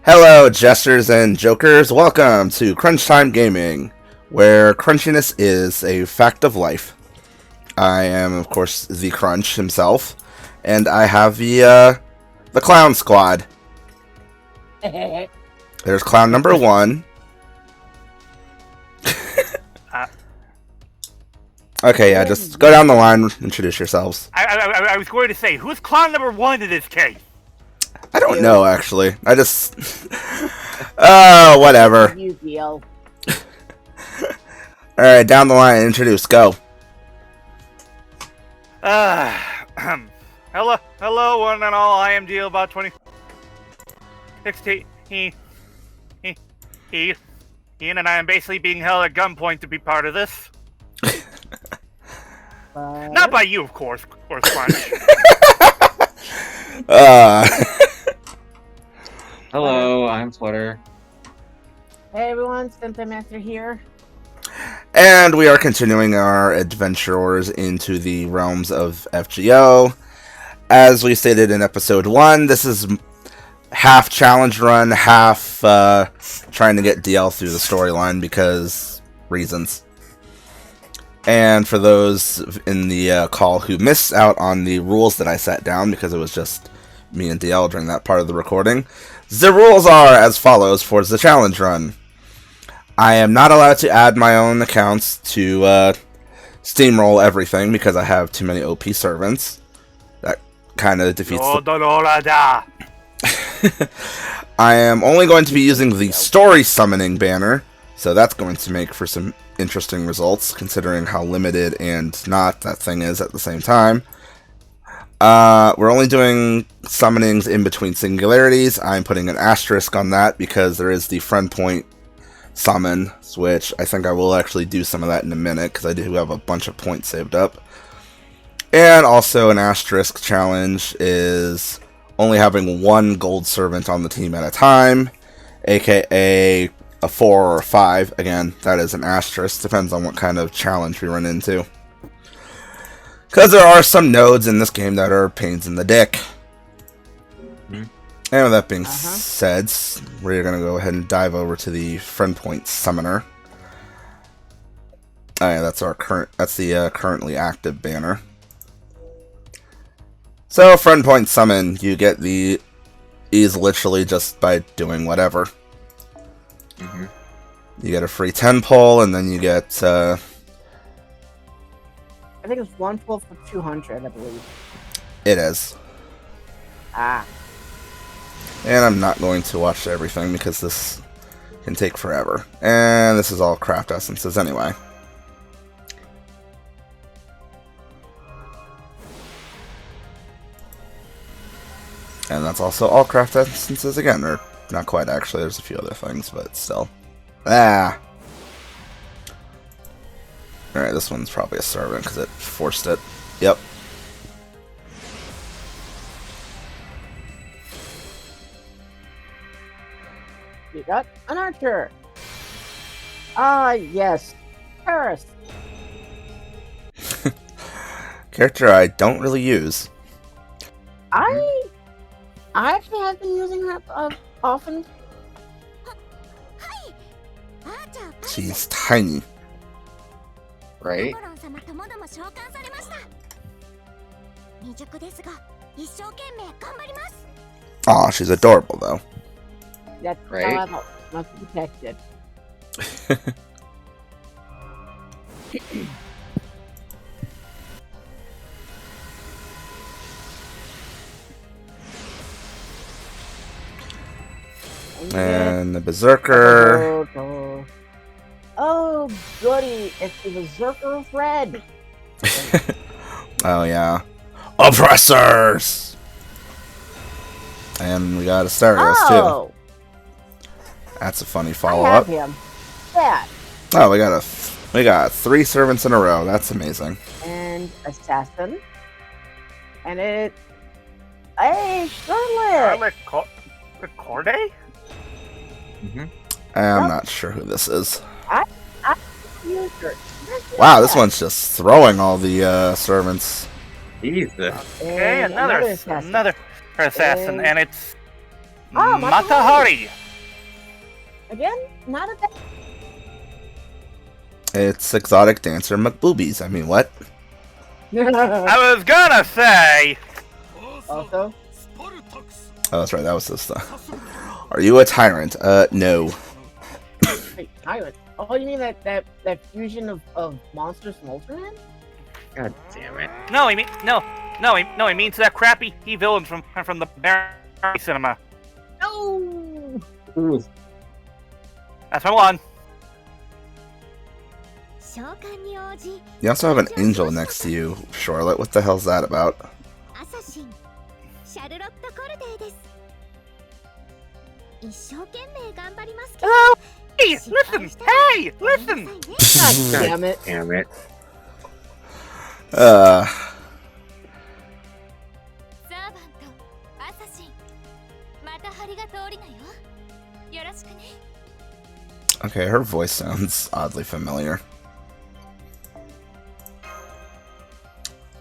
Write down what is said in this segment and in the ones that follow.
Hello, jesters and jokers. Welcome to Crunch Time Gaming, where crunchiness is a fact of life. I am, of course, the Crunch himself, and I have the Clown Squad. There's Clown number 1. Okay, yeah, just go down the line, introduce yourselves. I was going to say, who's Clown number 1 in this case? I don't know, actually. I just... Oh, whatever. You deal. Alright, down the line, introduce, go. Hello, one and all. I am DLBot 2016. Ian and I am basically being held at gunpoint to be part of this. Not by you, of course, Crunch. Hello, I'm Flutter. Hey everyone, Sentaimaster here. And we are continuing our adventures into the realms of FGO. As we stated in episode 1, this is half challenge run, half trying to get DL through the storyline because reasons. And for those in the call who missed out on the rules that I set down because it was just me and DL during that part of the recording, the rules are as follows for the challenge run. I am not allowed to add my own accounts to steamroll everything because I have too many OP servants. That kind of defeats the... I am only going to be using the story summoning banner, so that's going to make for some interesting results considering how limited and not that thing is at the same time. We're only doing summonings in between singularities. I'm putting an asterisk on that because there is the friend point summon, which I think I will actually do some of that in a minute because I do have a bunch of points saved up. And also an asterisk challenge is only having one gold servant on the team at a time, aka a 4 or a 5. Again, that is an asterisk, depends on what kind of challenge we run into. Because there are some nodes in this game that are pains in the dick. And with that being said, we're going to go ahead and dive over to the friend point summoner. Oh yeah, that's the currently active banner. So friend point summon, you get the ease literally just by doing whatever. You get a free 10 pull, and then you get I think it's 1 pull for 200, I believe. It is. Ah. And I'm not going to watch everything because this can take forever. And this is all craft essences anyway. And that's also all craft essences again, or not quite actually, there's a few other things, but still. Ah! Alright, this one's probably a servant because it forced it. Yep. You got an archer. Ah, yes. Paris. Character I don't really use. I actually have been using her often. She's tiny. Right? Aw, she's adorable though. That's Right. how I must be protected. And the Berserker. Oh, goody! It's the Berserker of Red. Oh yeah. Oppressors! And we got Asterios too. That's a funny I have follow-up. him. That. Oh, we got 3 servants in a row. That's amazing. And Assassin. And it... Hey, Charlotte! Corday? I'm not sure who this is. I used her. Wow, this one's just throwing all the servants. Jesus. Okay, And another assassin. assassin, and it's Ah, Matahari. Again, not a bad. It's exotic dancer McBoobies. I mean, what? I was gonna say. Also, Oh, that's right. That was this. Are you a tyrant? No. wait, tyrant. Oh, you mean that fusion of monsters from Ultraman? God damn it. No, he means that crappy villain from the Barry cinema. No. Ooh. That's my one. You also have an angel next to you, Charlotte. What the hell's that about? Hello. Hey, listen. Hey, listen. God damn it. Damn it. Okay, her voice sounds oddly familiar.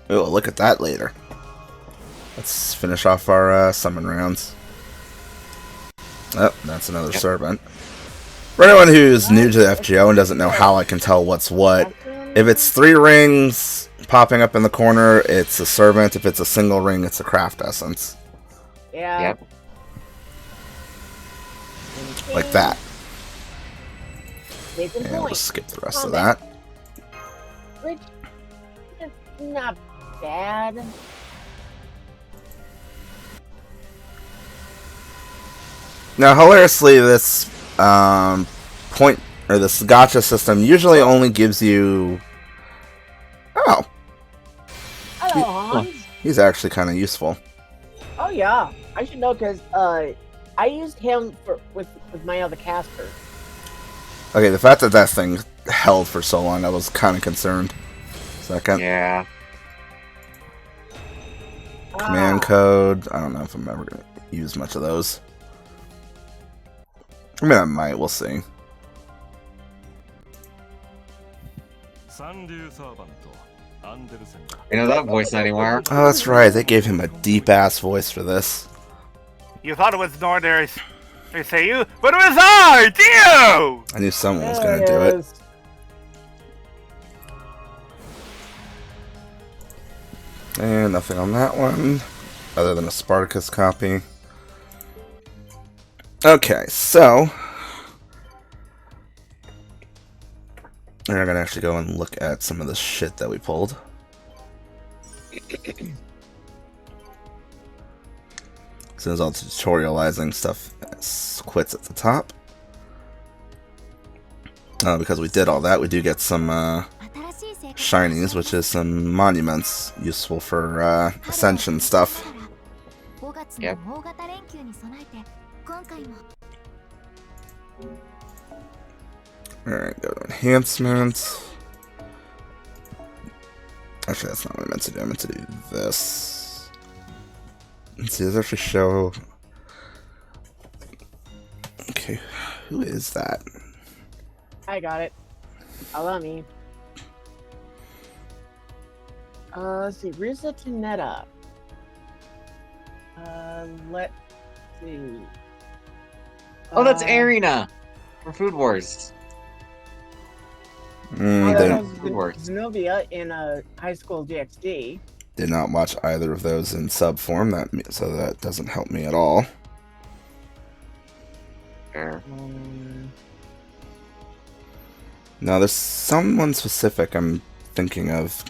Oh, look at that later. Let's finish off our summon rounds. Oh, that's another servant. For anyone who's new to the FGO and doesn't know how I can tell what's what, if it's 3 rings popping up in the corner, it's a servant. If it's a single ring, it's a craft essence. Yeah. Yep. Like that. Case in And we'll point, skip the rest of that. which is not bad. Now, hilariously, this point or this gacha system usually only gives you. Oh, Hello, Hans. he's actually kind of useful. Oh yeah, I should know because I used him with my other caster. Okay, the fact that that thing held for so long, I was kind of concerned. Second. Yeah. Command code. I don't know if I'm ever going to use much of those. I mean, I might. We'll see. You know that voice anymore? Oh, that's right. They gave him a deep-ass voice for this. You thought it was an ordinary say you, but it was I, Dio! I knew someone was going to do it. And nothing on that one, other than a Spartacus copy. Okay, so we're gonna actually go and look at some of the shit that we pulled. Since all the tutorializing stuff quits at the top. Because we did all that, we do get some shinies, which is some monuments useful for ascension stuff. Yep. Alright, go to enhancement. Actually, that's not what I meant to do. I meant to do this. Let's see, does it actually show... Okay, who is that? I got it. Allow me. Let's see, Risa Tanetta. Let's see. Oh, that's Arena from Food Wars. That Wars. was Zenobia in High School DxD. Did not watch either of those in sub form, so that doesn't help me at all. Sure. Now, there's someone specific I'm thinking of.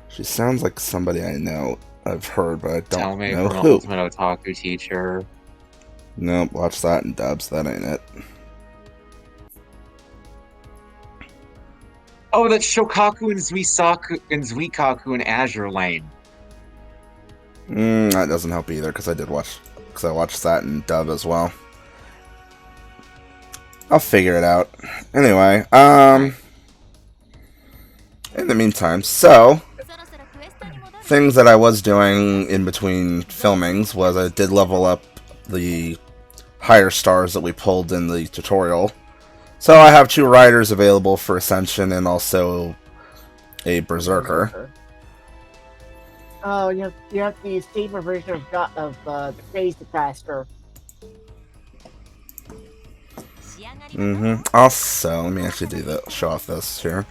She sounds like somebody I know. I've heard, but I Tell don't me know from who. Ultimate Otaku teacher. Nope, watch that in dubs. That ain't it. Oh, that's Shokaku and Zuikaku in Azure Lane. That doesn't help either, because I watched that in dub as well. I'll figure it out. Anyway, in the meantime, so things that I was doing in between filmings was I did level up the higher stars that we pulled in the tutorial. So I have 2 riders available for Ascension and also a Berserker. Oh, you have the Steamer version of the Crazy Caster. Also, let me actually do that. Show off this here.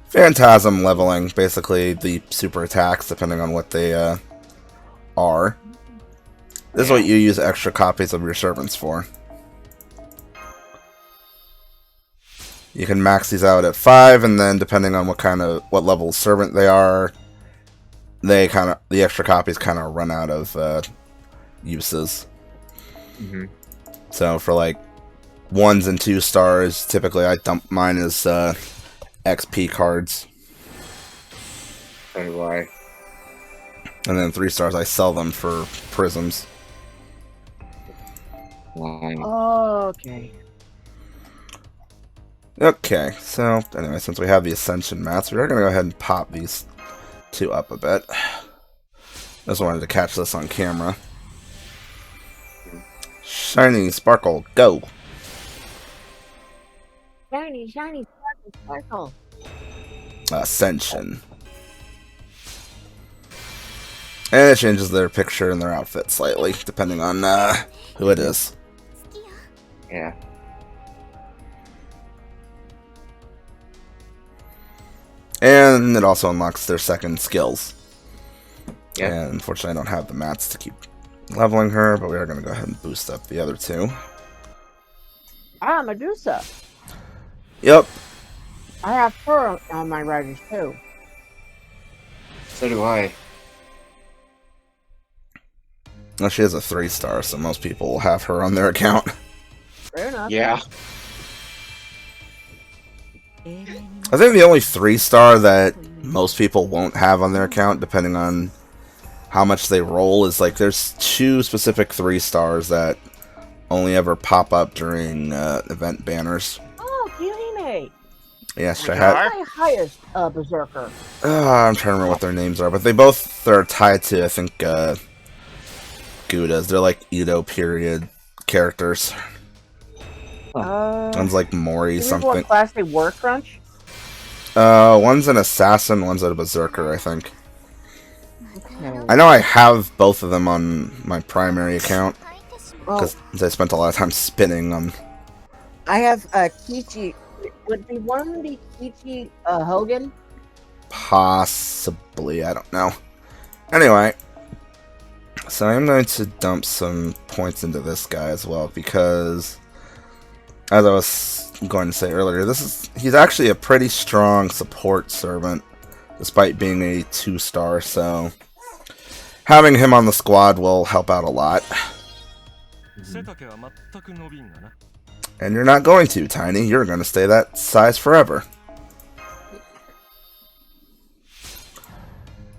Phantasm leveling, basically the super attacks, depending on what they are. This is what you use extra copies of your servants for. You can max these out at 5, and then depending on what level servant they are, the extra copies kind of run out of uses. So for like 1s and 2 stars, typically I dump mine as XP cards. So do I. And then 3 stars I sell them for prisms. Okay. Okay, so anyway, since we have the Ascension mats, we're going to go ahead and pop these 2 up a bit. Just wanted to catch this on camera. Shiny Sparkle, go! Shiny, shiny, sparkle, sparkle. Ascension. And it changes their picture and their outfit slightly, depending on who it is. Yeah. And it also unlocks their second skills. Yeah. And unfortunately I don't have the mats to keep leveling her, but we are going to go ahead and boost up the other 2. Ah, Medusa. Yep. I have her on my riders too. So do I. Well, she has a 3 star, so most people will have her on their account. Fair enough. Yeah. I think the only 3 star that most people won't have on their account, depending on how much they roll, is like there's 2 specific 3 stars that only ever pop up during event banners. Oh, Kyuhime. Yes, I Which had. are? My highest berserker. I'm trying to remember what their names are, but they both are tied to, I think, Goudas. They're like Edo period characters. One's like Mori What something. class they work, Crunch? One's an assassin, one's a berserker, I think. Okay. I know I have both of them on my primary account, because I spent a lot of time spinning on. I have Kichi. Would be one be Kichi Hogan? Possibly, I don't know. Anyway, so I'm going to dump some points into this guy as well, because, as I was going to say earlier, he's actually a pretty strong support servant, despite being a 2 star, so having him on the squad will help out a lot. And you're not going to, Tiny. You're going to stay that size forever.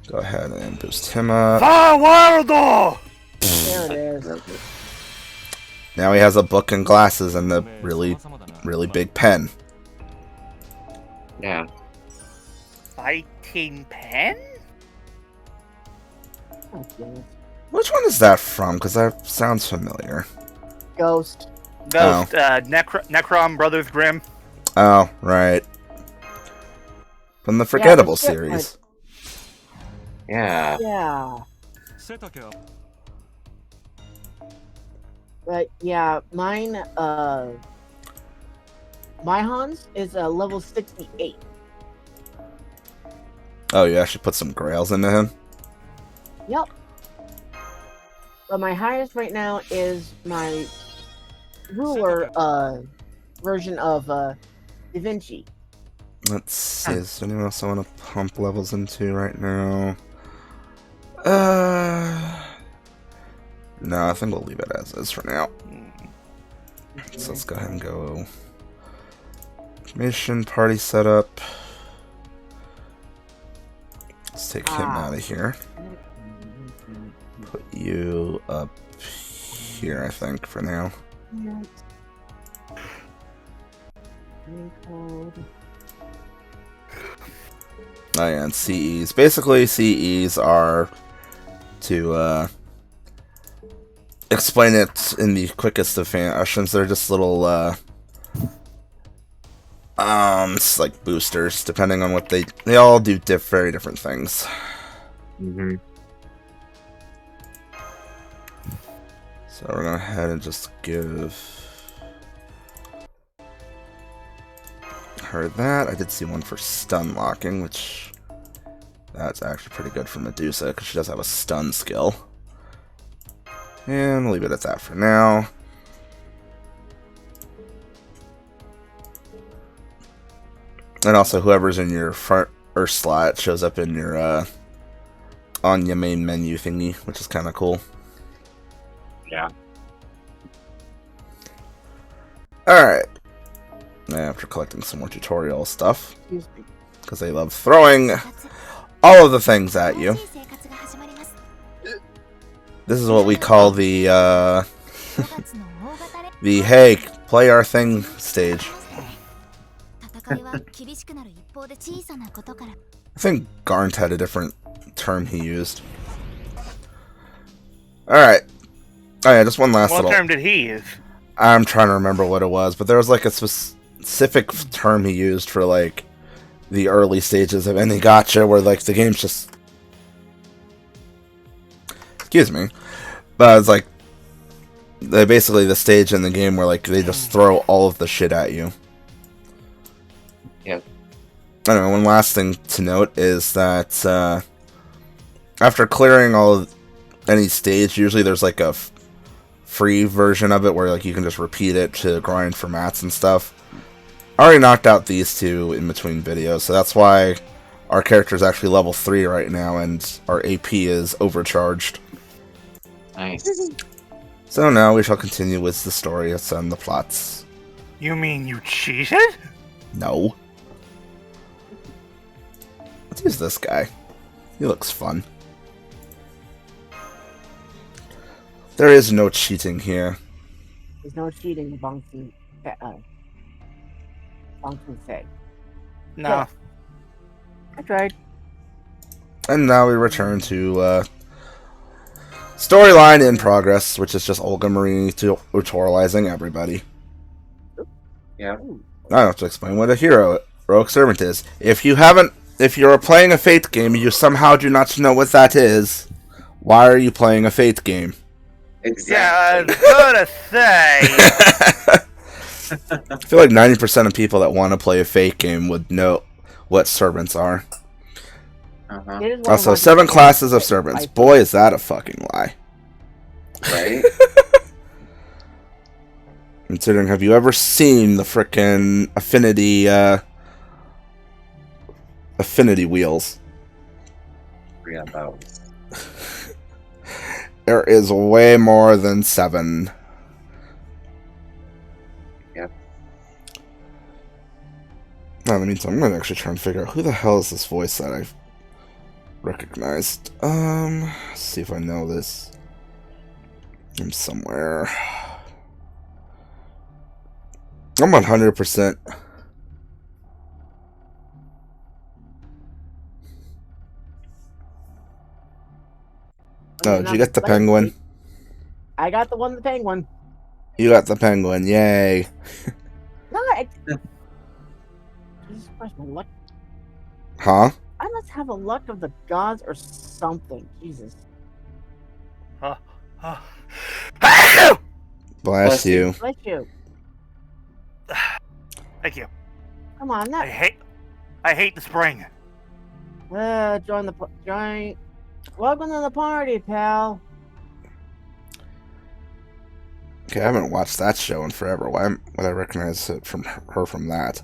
Go ahead and boost him up. Fawardo! There it is. Now he has a book and glasses and a really, really big pen. Yeah. Fighting pen? Okay. Which one is that from? Because that sounds familiar. Ghost. Those Necron Brothers Grimm. Oh, right. From the Forgettable the ship series. Yeah. Yeah. But yeah, mine, my Hans is level 68. Oh, you actually put some grails into him? Yep. But my highest right now is my ruler version of Da Vinci. Let's see, is there anyone else I want to pump levels into right now? No, I think we'll leave it as is for now. So let's go ahead and go mission party setup. Let's take him out of here. Put you up here, I think, for now. Oh yeah, and CEs. Basically, CEs are, to explain it in the quickest of fashions, they're just little, it's like boosters, depending on what they all do very different things. Mm-hmm. So we're gonna go ahead and just give heard that. I did see one for stun locking, which that's actually pretty good for Medusa, because she does have a stun skill. And we'll leave it at that for now. And also, whoever's in your front or slot shows up in your on your main menu thingy, which is kind of cool. Yeah. Alright. After collecting some more tutorial stuff, Excuse me. because they love throwing all of the things at you. This is what we call the, the hey, play our thing stage. I think Garnt had a different term he used. Alright. Oh yeah, just one last What little... term did he use? I'm trying to remember what it was, but there was like a specific term he used for like the early stages of any gacha where like the game's just... Excuse me. But it's like basically the stage in the game where like they just throw all of the shit at you. Yep. Anyway, one last thing to note is that after clearing all of any stage, usually there's like a free version of it where like you can just repeat it to grind for mats and stuff. I already knocked out these two in between videos, so that's why our character is actually level 3 right now and our AP is overcharged. Nice. So now we shall continue with the story and the plots. You mean you cheated? No. Let's use this guy. He looks fun. There is no cheating here. There's no cheating, Bongsu say. No. Yeah. I tried. And now we return to storyline in progress, which is just Olga Marie tutorializing everybody. Yeah. I don't have to explain what a heroic servant is. If you're playing a Fate game and you somehow do not know what that is, why are you playing a Fate game? Exactly. Yeah, I was gonna say. I feel like 90% of people that want to play a Fate game would know what servants are. Uh-huh. It is one of Also, my 7 favorite classes of things. servants. Boy, is that a fucking lie. Right? Considering, have you ever seen the frickin' affinity wheels? Yeah, about. There is way more than 7. Yep. Now, in the meantime, I'm going to actually try and figure out who the hell is this voice that I've recognized. Let's see if I know this. I'm somewhere. I'm 100%. Oh, did you get the penguin? I got the one, the penguin. You got the penguin, yay. No, Jesus Christ, my luck. Huh? I must have a luck of the gods or something. Jesus. Bless you. Bless you. Thank you. Come on, I hate the spring. join. Welcome to the party, pal. Okay, I haven't watched that show in forever. Why would I recognize it from her from that?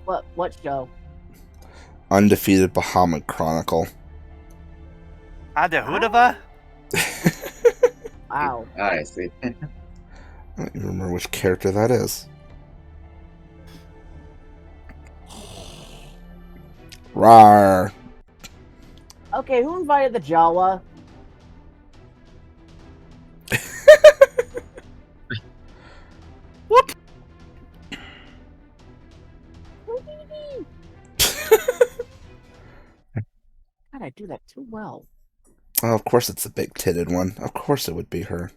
What show? Undefeated Bahamut Chronicle. Adahudava? Wow. I see. I don't even remember which character that is. Rawr. Okay, who invited the Jawa? Whoop! God, I do that too well. Oh, of course it's the big-titted one. Of course it would be her.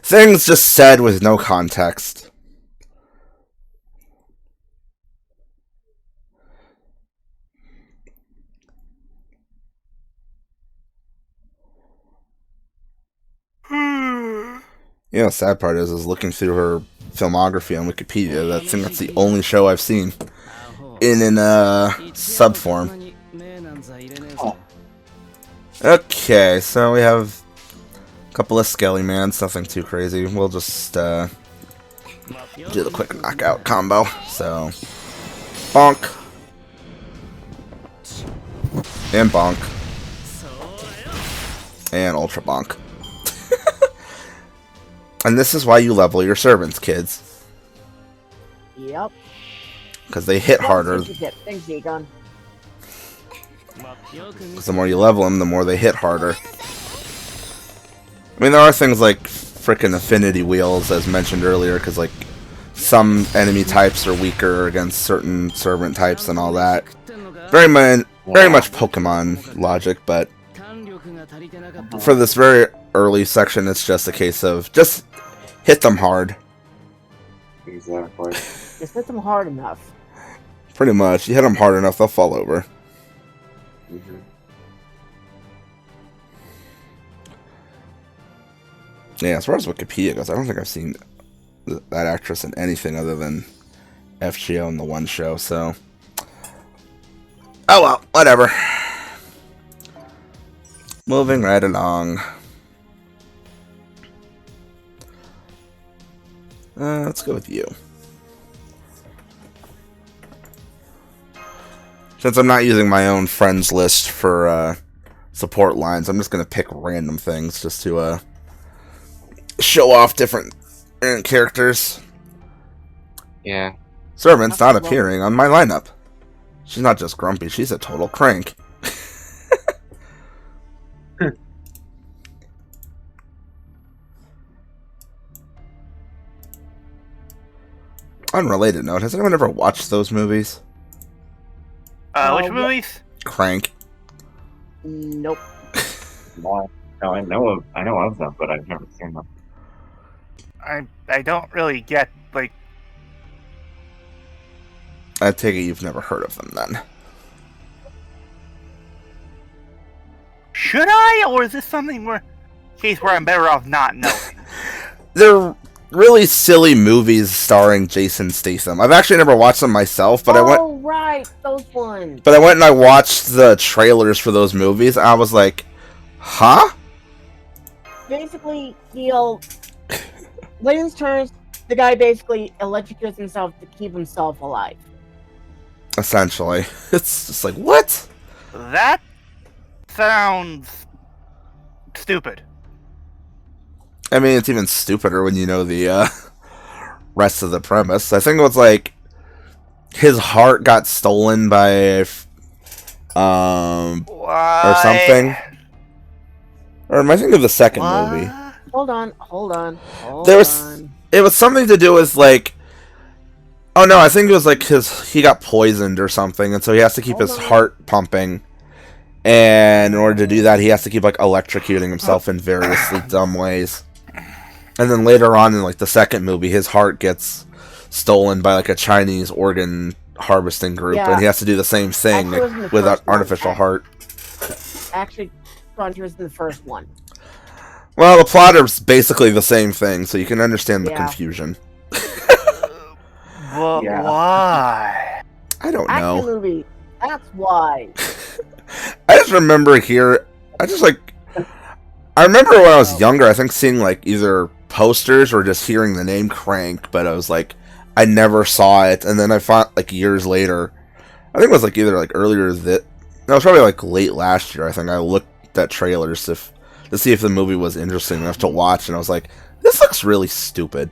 Things just said with no context. You know, the sad part is looking through her filmography on Wikipedia. That's the only show I've seen in sub form. Oh, Okay, so we have a couple of Skelly Mans, nothing too crazy. We'll just do the quick knockout combo. So, bonk. And bonk. And ultra bonk. And this is why you level your servants, kids. Yep. Because they hit harder. Thanks, Egon. Because the more you level them, the more they hit harder. I mean, there are things like frickin' affinity wheels, as mentioned earlier, because like some enemy types are weaker against certain servant types and all that. Very much Pokemon logic, but for this very early section, it's just a case of just hit them hard. exactly. Just hit them hard enough. Pretty much. You hit them hard enough, they'll fall over. Mm-hmm. Yeah, as far as Wikipedia goes, I don't think I've seen that actress in anything other than FGO in the one show, so... Oh well, whatever. Moving right along. Let's go with you. Since I'm not using my own friends list for support lines, I'm just going to pick random things just to show off different characters. Yeah. Servant's not appearing on my lineup. She's not just grumpy, she's a total crank. Unrelated note, has anyone ever watched those movies? Which movies? Crank. Nope. No, I know of them, but I've never seen them. I don't really get, like... I take it you've never heard of them then. Should I? Or is this something case where I'm better off not knowing? They're really silly movies starring Jason Statham. I've actually never watched them myself, but I went right, those ones. But I went and I watched the trailers for those movies, and I was like, huh? Basically, Layton's turns, the guy basically electrocutes himself to keep himself alive. Essentially. It's just like, what? That sounds stupid. I mean, it's even stupider when you know the rest of the premise. I think it was like his heart got stolen by or something. Or am I thinking of the second movie? Hold on. It was something to do with like, oh no, I think it was like he got poisoned or something, and so he has to keep his heart pumping. And in order to do that, he has to keep like electrocuting himself in variously dumb ways. And then later on in like the second movie, his heart gets stolen by like a Chinese organ harvesting group, and he has to do the same thing with an artificial heart. Actually, Frontier was in the first one. Well, the plot is basically the same thing, so you can understand the confusion. But why? I don't Action know. movie. That's why. I just remember I remember when I was younger, I think seeing like either posters or just hearing the name Crank, but I was like, I never saw it, and then I found like years later, I think it was like either like earlier that, no, it was probably like late last year, I think I looked at trailers to see if the movie was interesting enough to watch, and I was like, this looks really stupid.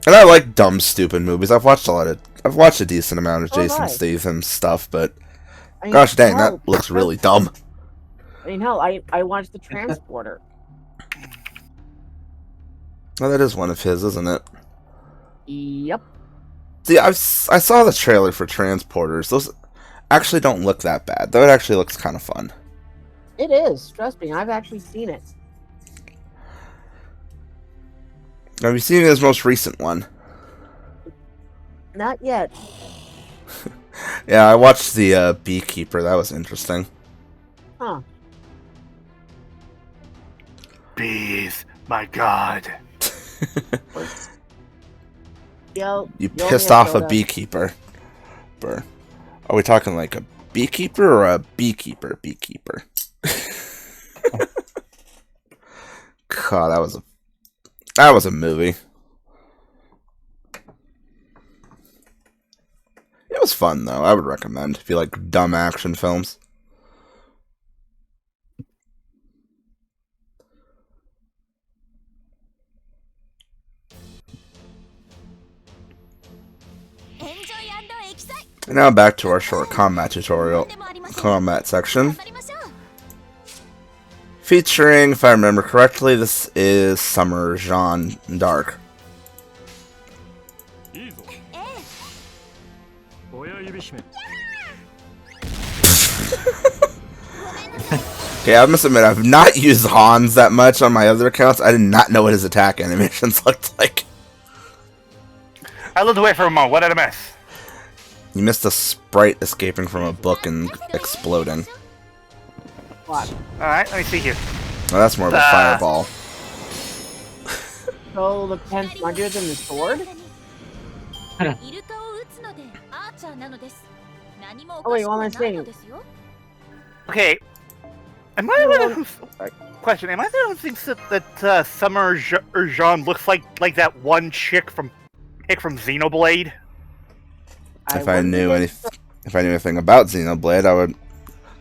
And I like dumb, stupid movies. I've watched a decent amount of Jason Statham stuff, but gosh dang, that looks really dumb. I mean, hell, I watched The Transporter. Oh, that is one of his, isn't it? Yep. See, I saw the trailer for Transporters. Those actually don't look that bad. Though it actually looks kind of fun. It is. Trust me, I've actually seen it. Have you seen his most recent one? Not yet. Yeah, I watched the Beekeeper. That was interesting. Huh. Bees. My God. Yo, You owe pissed me off a soda. beekeeper. Are we talking like a beekeeper or a beekeeper? Beekeeper. God, that was a movie. It was fun though. I would recommend if you like dumb action films. And now back to our short combat section. Featuring, if I remember correctly, this is Summer Jeanne d'Arc. Okay, I must admit, I've not used Hans that much on my other accounts. I did not know what his attack animations looked like. I looked away for a moment. What did I miss? You missed a sprite escaping from a book and exploding. What? Alright, let me see here. Well, that's more of a fireball. So the pen's larger than the sword? Oh wait, what am I saying? Okay. Am I the one who's... Question, am I the one who thinks that Summer Jeanne looks like that one chick from Xenoblade? If I knew anything about Xenoblade, I would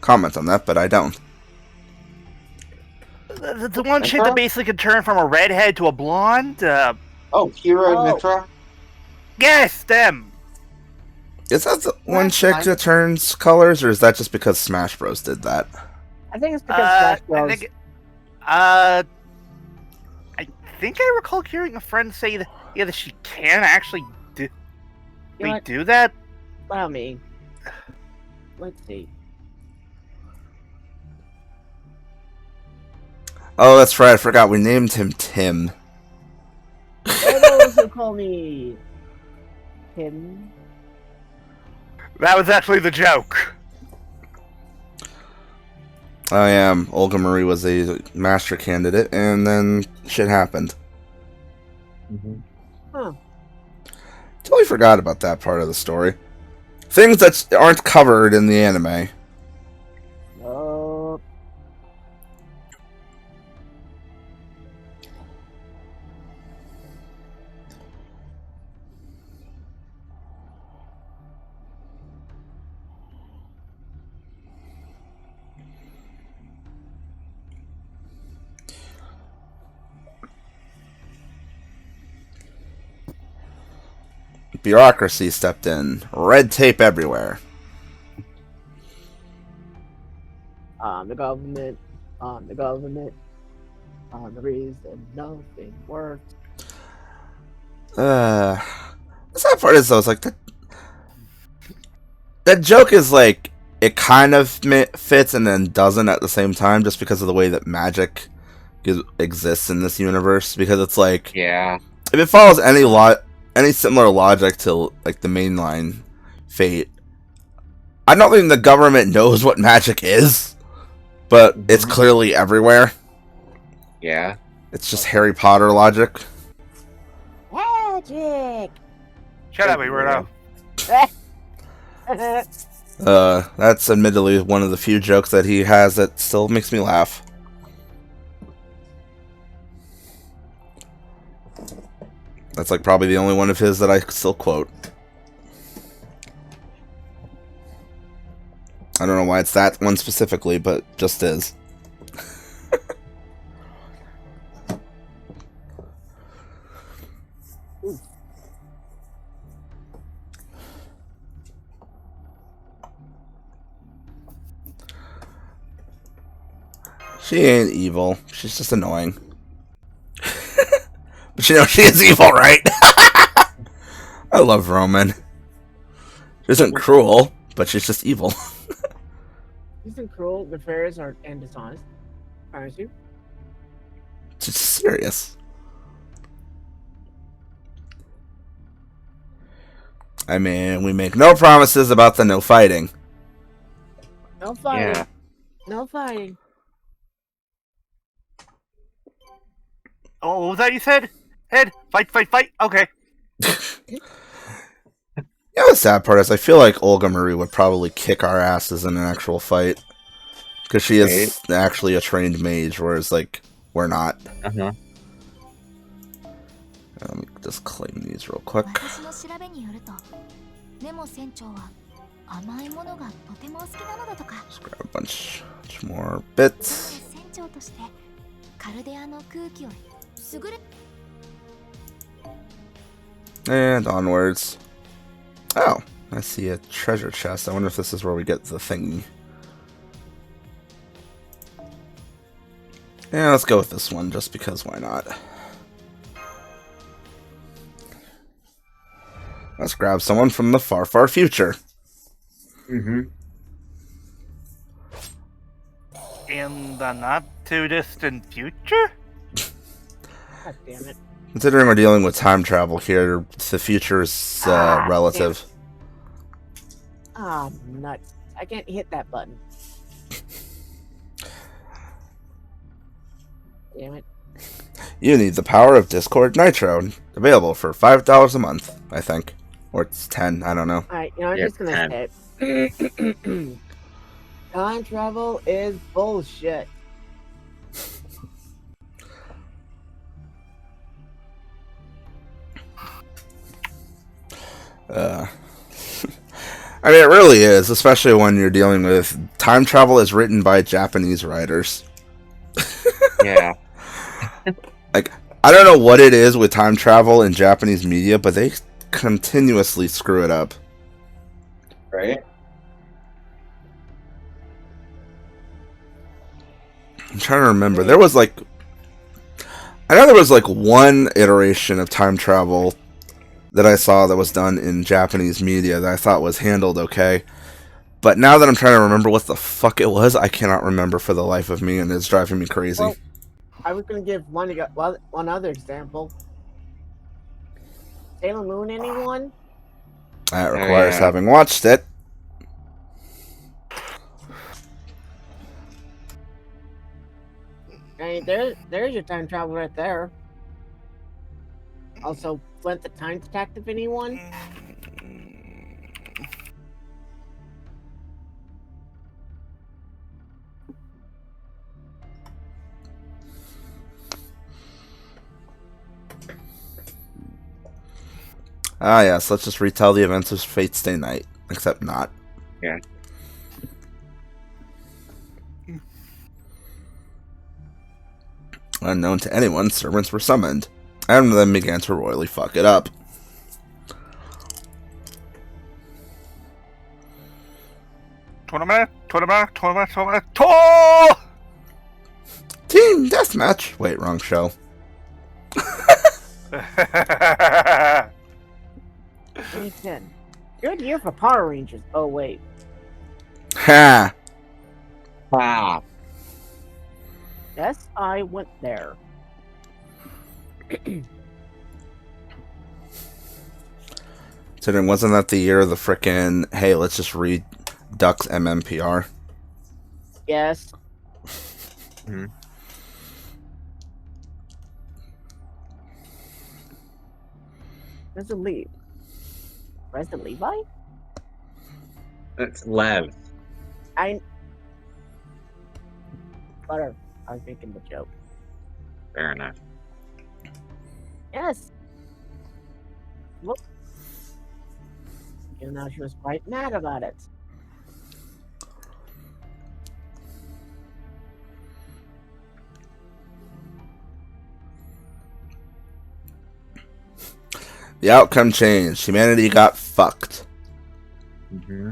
comment on that, but I don't. The one chick that basically could turn from a redhead to a blonde? Oh, Kira and Mitra? Yes, them! Is that the one chick that turns colors, or is that just because Smash Bros did that? I think it's because Smash Bros. I think I recall hearing a friend say that that she can actually do that. Allow me. Let's see. Oh, that's right. I forgot. We named him Tim. They also call me Tim. That was actually the joke. I am. Olga Marie was a master candidate, and then shit happened. Huh. Totally forgot about that part of the story. Things that aren't covered in the anime. Bureaucracy stepped in. Red tape everywhere. The government. The reason nothing works. The sad part is though, it's like that joke is like it kind of fits and then doesn't at the same time, just because of the way that magic exists in this universe. Because it's like, yeah, if it follows any similar logic to like the mainline Fate, I don't think the government knows what magic is, but it's clearly everywhere. Yeah, it's just Harry Potter logic. Magic. Shut up, we weirdo. That's admittedly one of the few jokes that he has that still makes me laugh. That's like probably the only one of his that I still quote. I don't know why it's that one specifically, but just is. She ain't evil. She's just annoying. But you know, she is evil, right? I love Roman. She isn't cruel, but she's just evil. She isn't cruel, nefarious, and dishonest. Promise you. She's serious. I mean, we make no promises about the no fighting. No fighting. Yeah. No fighting. Oh, what was that you said? Head, fight, fight, fight. Okay. Yeah, the sad part is I feel like Olga Marie would probably kick our asses in an actual fight. Because she is actually a trained mage, whereas, like, we're not. Uh-huh. Let me just claim these real quick. 私の調べによると、ネモ船長は甘いものがとても好きなのだとか。 Let's grab a bunch more bits. 船長としてカルデアの空気を優れ。 And onwards. Oh, I see a treasure chest. I wonder if this is where we get the thingy. Yeah, let's go with this one, just because why not? Let's grab someone from the far, far future. Mm-hmm. In the not too distant future? God damn it. Considering we're dealing with time travel here, the future's relative. Ah, nuts. I can't hit that button. Damn it. You need the power of Discord Nitro. Available for $5 a month, I think. Or it's 10, I don't know. Alright, I'm Yeah, just gonna say it. Time travel is bullshit. I mean, it really is, especially when you're dealing with time travel is written by Japanese writers. Yeah. Like, I don't know what it is with time travel in Japanese media, but they continuously screw it up. Right? I'm trying to remember. There was like... I know there was like one iteration of time travel that I saw that was done in Japanese media that I thought was handled okay. But now that I'm trying to remember what the fuck it was, I cannot remember for the life of me, and it's driving me crazy. Well, I was gonna give one other example. Sailor Moon, anyone? That requires yeah. having watched it. I mean, there's your time travel right there. Also, Flint the Time Detective, anyone? Ah, yes, let's just retell the events of Fate Stay Night. Except not. Yeah. Unknown to anyone, servants were summoned, and then began to royally fuck it up. Tournament. Team Deathmatch! Wait, wrong show. 2010. Good year for Power Rangers. Oh, wait. Ha! Ah. Yes, I went there. So then wasn't that the year of the frickin' hey, let's just read Duck's MMPR? Yes. Hmm. Where's the lead? Where's the Levi? That's Lev. Flutter. I was making the joke. Fair enough. Yes. Look. Even though she was quite mad about it. The outcome changed. Humanity got fucked. Mm-hmm.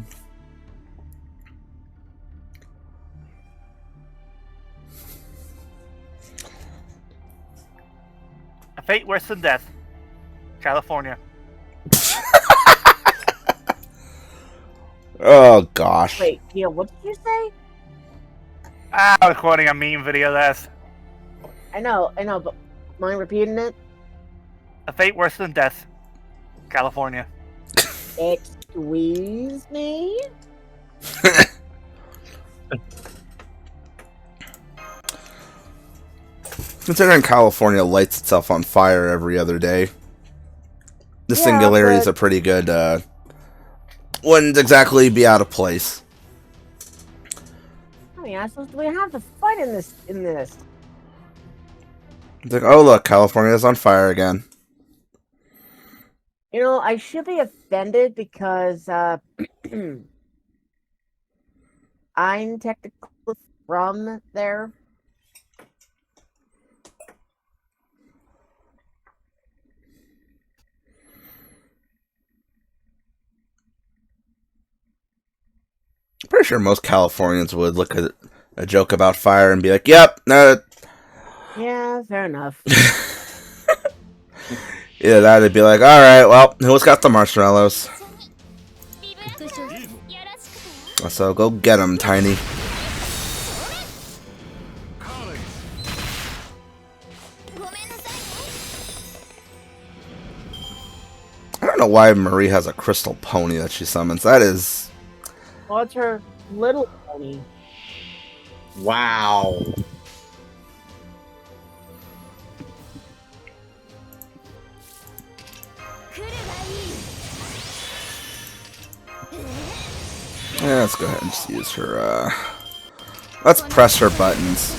A fate worse than death. California. Oh, gosh. Wait, Neil, what did you say? I was quoting a meme video that's I know, but mind repeating it? a fate worse than death. California. Excuse me? Considering California lights itself on fire every other day, the Yeah, singularity is but- a pretty good, wouldn't exactly be out of place. How many assholes do we have to fight in this? It's like, oh look, California's on fire again. You know, I should be offended because I'm technically from there. Pretty sure most Californians would look at a joke about fire and be like, yep, no. Yeah, fair enough. Yeah, that'd be like, alright, well, who's got the marshmallows? リブラックよろしくてよ So go get them, Tiny. I don't know why Marie has a crystal pony that she summons. That is... What's her little pony? Wow. Yeah, let's go ahead and just use her, let's press her buttons.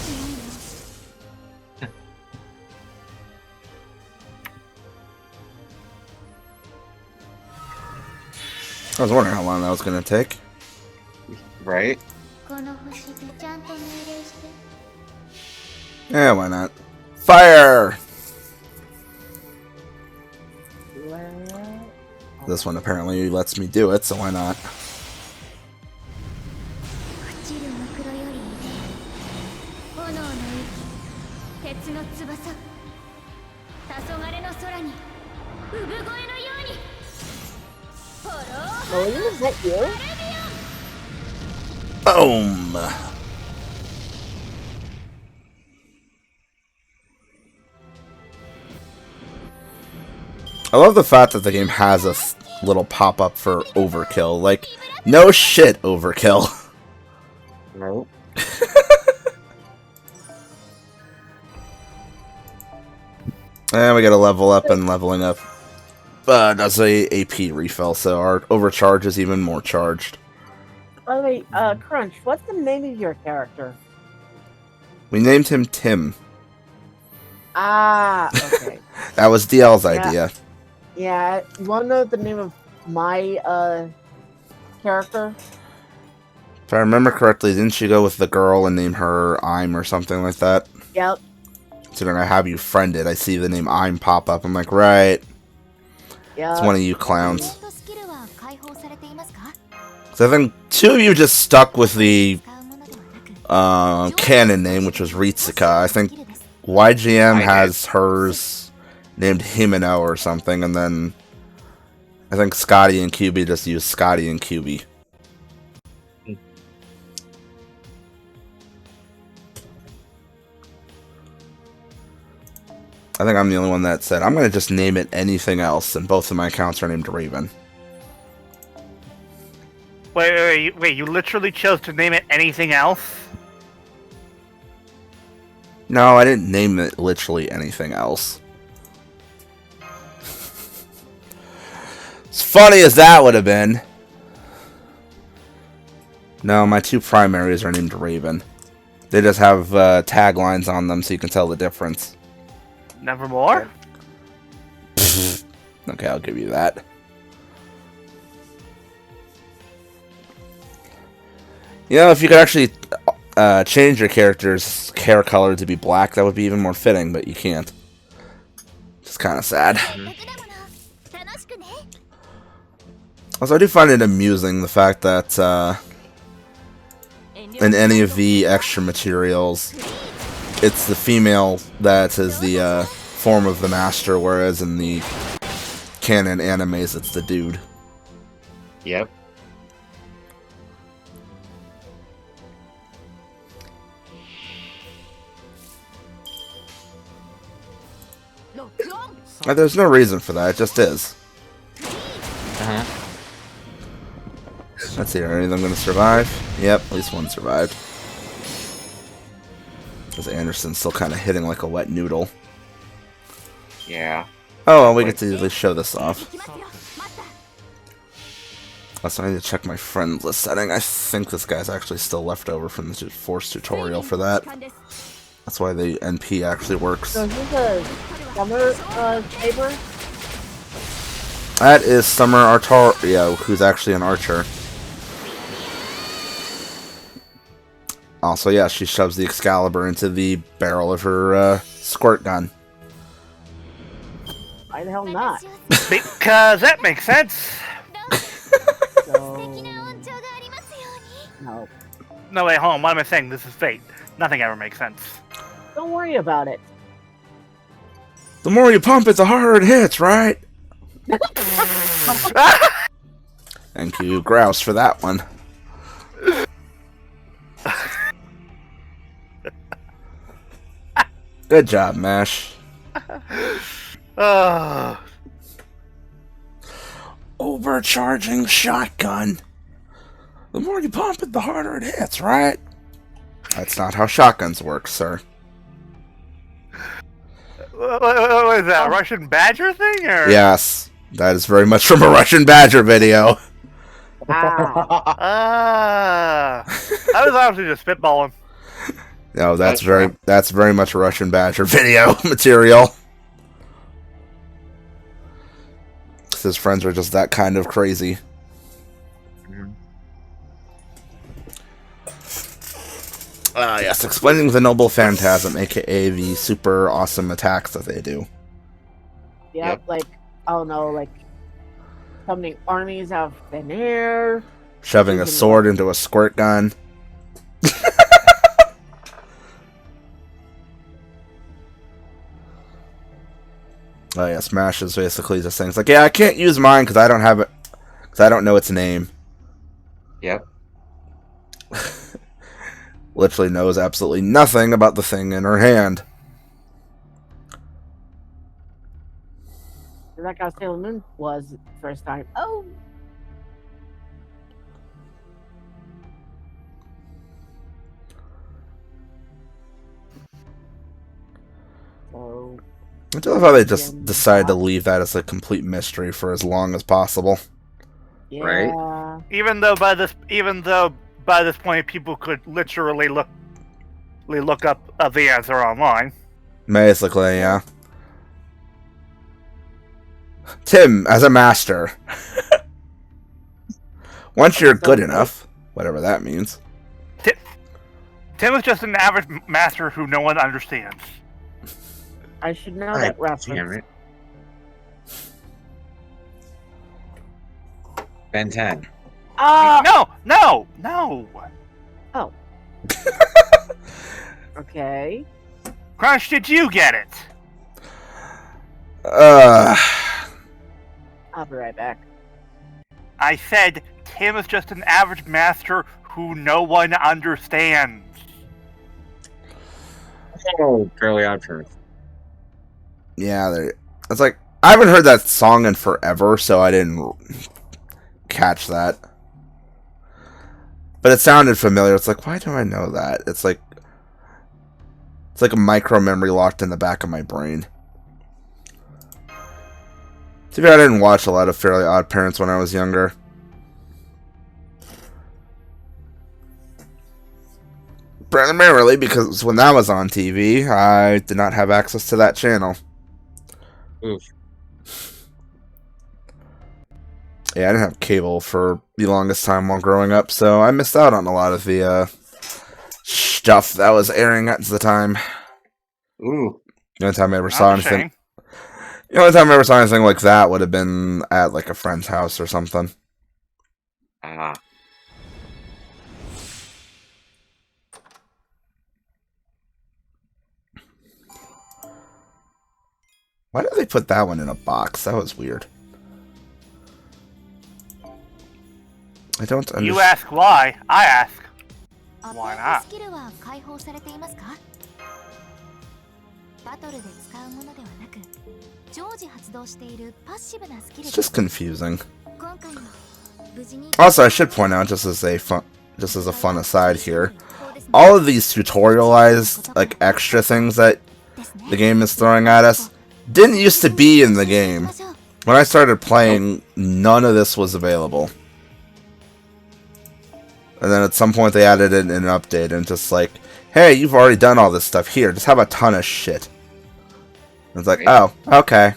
I was wondering how long that was gonna take. Right? この星でちゃんと命令して Yeah, why not? Fire! This one apparently lets me do it, so why not? 朽ちるムクロより炎の息鉄の翼黄昏の空に産声のようにフォロー Oh, is that you? Boom! I love the fact that the game has a little pop-up for overkill. Like, no shit, overkill. Nope. And we gotta level up, and leveling up does a AP refill, so our overcharge is even more charged. By the way, Crunch, what's the name of your character? We named him Tim. Ah, okay. That was DL's Yeah. idea. Yeah, you want to know the name of my character? If I remember correctly, didn't she go with the girl and name her I'm or something like that? Yep. Considering I have you friended, I see the name I'm pop up. I'm like, right, Yeah. it's one of you clowns. スキルは解放されていますか So I think two of you just stuck with the 使うものではなく canon name, which was Ritsuka. I think YGM I has hers named Himeno or something, and then I think Scotty and QB just use Scotty and QB. I think I'm the only one that said, I'm going to just name it anything else, and both of my accounts are named Raven. Wait, you literally chose to name it anything else? No, I didn't name it literally anything else. As funny as that would have been. No, my two primaries are named Raven. They just have taglines on them so you can tell the difference. Nevermore? Okay, I'll give you that. You know, if you could actually change your character's hair color to be black, that would be even more fitting, but you can't. It's kind of sad. 楽だもの楽しくね Also, I do find it amusing the fact that in any of the extra materials, it's the female that is the form of the master, whereas in the canon animes, it's the dude. Yep. There's no reason for that, it just is. Uh-huh. Let's see, are any of them going to survive? Yep, at least one survived. Because Anderson's still kind of hitting like a wet noodle. Yeah. Oh, well, we get to at least show this off. Also, I need to check my friend list setting. I think this guy's actually still left over from the Force tutorial for that. That's why the NP actually works. So is this a summer saber? That is Summer Artario, who's actually an archer. Also, yeah, she shoves the Excalibur into the barrel of her squirt gun. Why the hell not? Because that makes sense. So... No. No, wait, hold on. What am I saying? This is fate. Nothing ever makes sense. Don't worry about it. The more you pump it, the harder it hits, right? Thank you, Grouse, for that one. Good job, Mash. Overcharging shotgun. The more you pump it, the harder it hits, right? That's not how shotguns work, sir. What is that, a Russian Badger thing? Or? Yes, that is very much from a Russian Badger video. Ah. I was honestly just spitballing. No, that's very much a Russian Badger video material. His friends are just that kind of crazy. Yes, explaining the Noble Phantasm, aka the super awesome attacks that they do. Yep, like, I don't know, like, summoning armies out of thin air. Shoving a sword into a squirt gun. Oh yeah, Smash is basically just saying, it's like, yeah, I can't use mine because I don't have it, because I don't know its name. Yep. Literally knows absolutely nothing about the thing in her hand. Like how Sailor Moon was the first time. Oh! So... I do love how they just decide to leave that as a complete mystery for as long as possible. Yeah. Right. Even though by this point people could literally look up the answer online. Basically, yeah. Tim, as a master. Once you're good enough, whatever that means. Tim is just an average master who no one understands. I should know that reference. Damn it. Ben 10. No! Oh. Okay. Crunch, did you get it? I'll be right back. I said Tim is just an average master who no one understands. Oh, Fairly Odd Parents. Yeah, it's like, I haven't heard that song in forever, so I didn't catch that. But it sounded familiar. It's like, why do I know that? It's like a micro memory locked in the back of my brain. Too bad I didn't watch a lot of Fairly Odd Parents when I was younger. Primarily because when that was on TV, I did not have access to that channel. Oof. Yeah, I didn't have cable for the longest time while growing up, so I missed out on a lot of the stuff that was airing at the time. Ooh. The only time I ever Not saw a anything, shame. the only time I ever saw anything like that would have been at like a friend's house or something. Ah. Why did they put that one in a box? That was weird. I don't understand. You ask why, I ask why not. スキルは解放されていますか？バトルで使うものではなく、常時発動しているパッシブなスキル It's で just confusing. 今回も無事に Also, I should point out, just as a fun aside here, all of these tutorialized, like, extra things that the game is throwing at us didn't used to be in the game. When I started playing, none of this was available. And then at some point they added it in an update and just like, hey, you've already done all this stuff here. Just have a ton of shit. And it's like, oh, okay.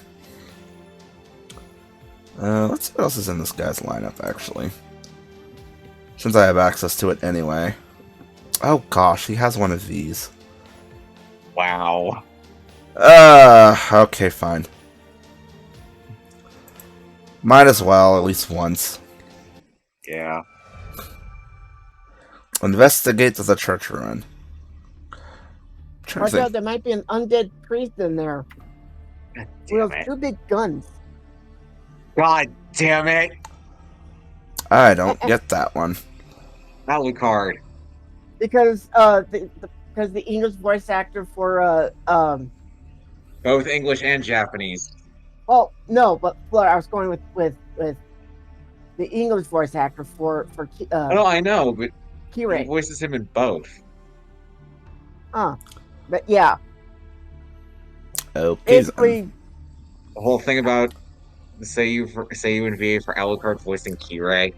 Let's see what else is in this guy's lineup, actually. Since I have access to it anyway. Oh gosh, he has one of these. Wow. Okay, fine. Might as well, at least once. Yeah. Investigate the church ruin. Watch out, there might be an undead priest in there. God With damn it. 2 big guns. God damn it. I don't get that one. Alucard. Because because the English voice actor for Both English and Japanese. oh no, but Flutter, I was going with the English voice actor for Oh, I know, but he Kirei. voices him in both. But yeah, Okay. basically, The whole thing about say you in VA for Alucard voicing Kirei.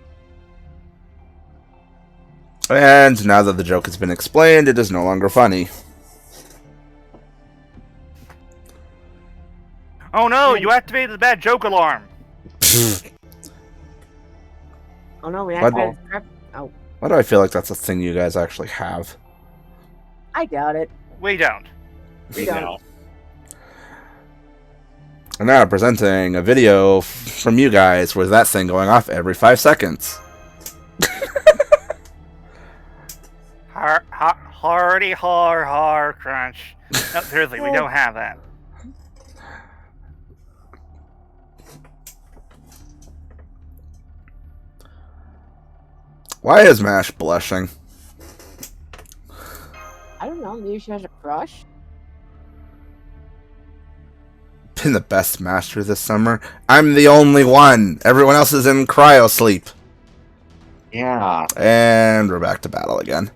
And now that the joke has been explained, it is no longer funny. Oh no, you activated the bad joke alarm. oh no, we What? activated scrap. Oh, Why do I feel like that's a thing you guys actually have? I doubt it. We don't. We don't. know. And now presenting a video from you guys with that thing going off every 5 seconds. Hardy har crunch. No, seriously, we don't have that. Why is Mash blushing? I don't know. Maybe she has a crush. Been the best master this summer. I'm the only one. Everyone else is in cryo sleep. Yeah. And we're back to battle again.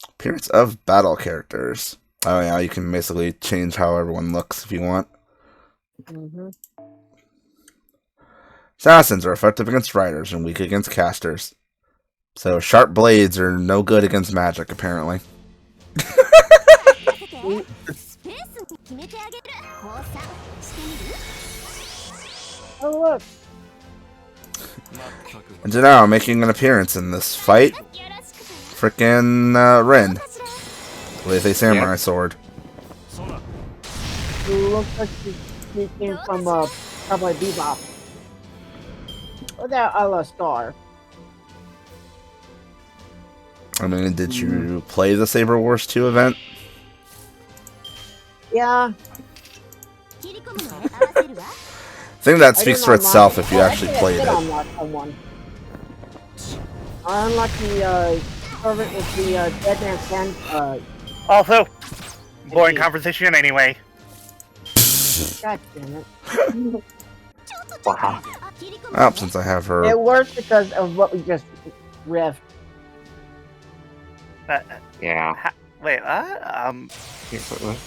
Appearance of battle characters. Oh yeah, you can basically change how everyone looks if you want. Mm-hmm. Assassins are effective against riders and weak against casters. So sharp blades are no good against magic, apparently. Oh look! And so now making an appearance in this fight, frickin' Rin with a samurai sword. She looks like she came from Cowboy Bebop. Or that a la Star. I mean, did you play the Saber Wars 2 event? Yeah. I think that speaks for itself if you actually played it. I unlocked the servant with the Dead Man's Hand. Also, boring conversation anyway. God damn it. Wow. Oh, since I have her. It works because of what we just riffed. Yeah. Wait, Here, what?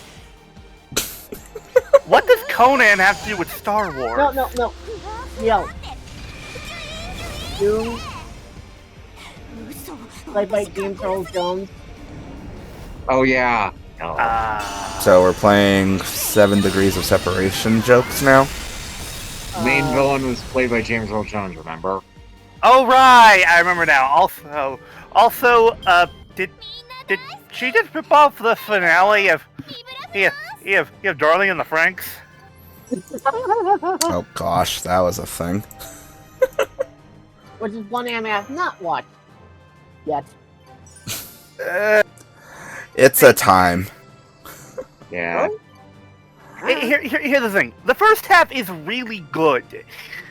what does Conan have to do with Star Wars? No. Yo. Doom. Played by James Earl Jones. Oh yeah. Oh. So we're playing 7 Degrees of Separation jokes now? Main villain was played by James Earl Jones, remember? Oh right, I remember now. Also, did she just rip off the finale of you have Darling in the Franxx? Oh gosh, that was a thing. Which is one anime I've not watched yet. It's a time. Yeah. Here's the thing. The first half is really good.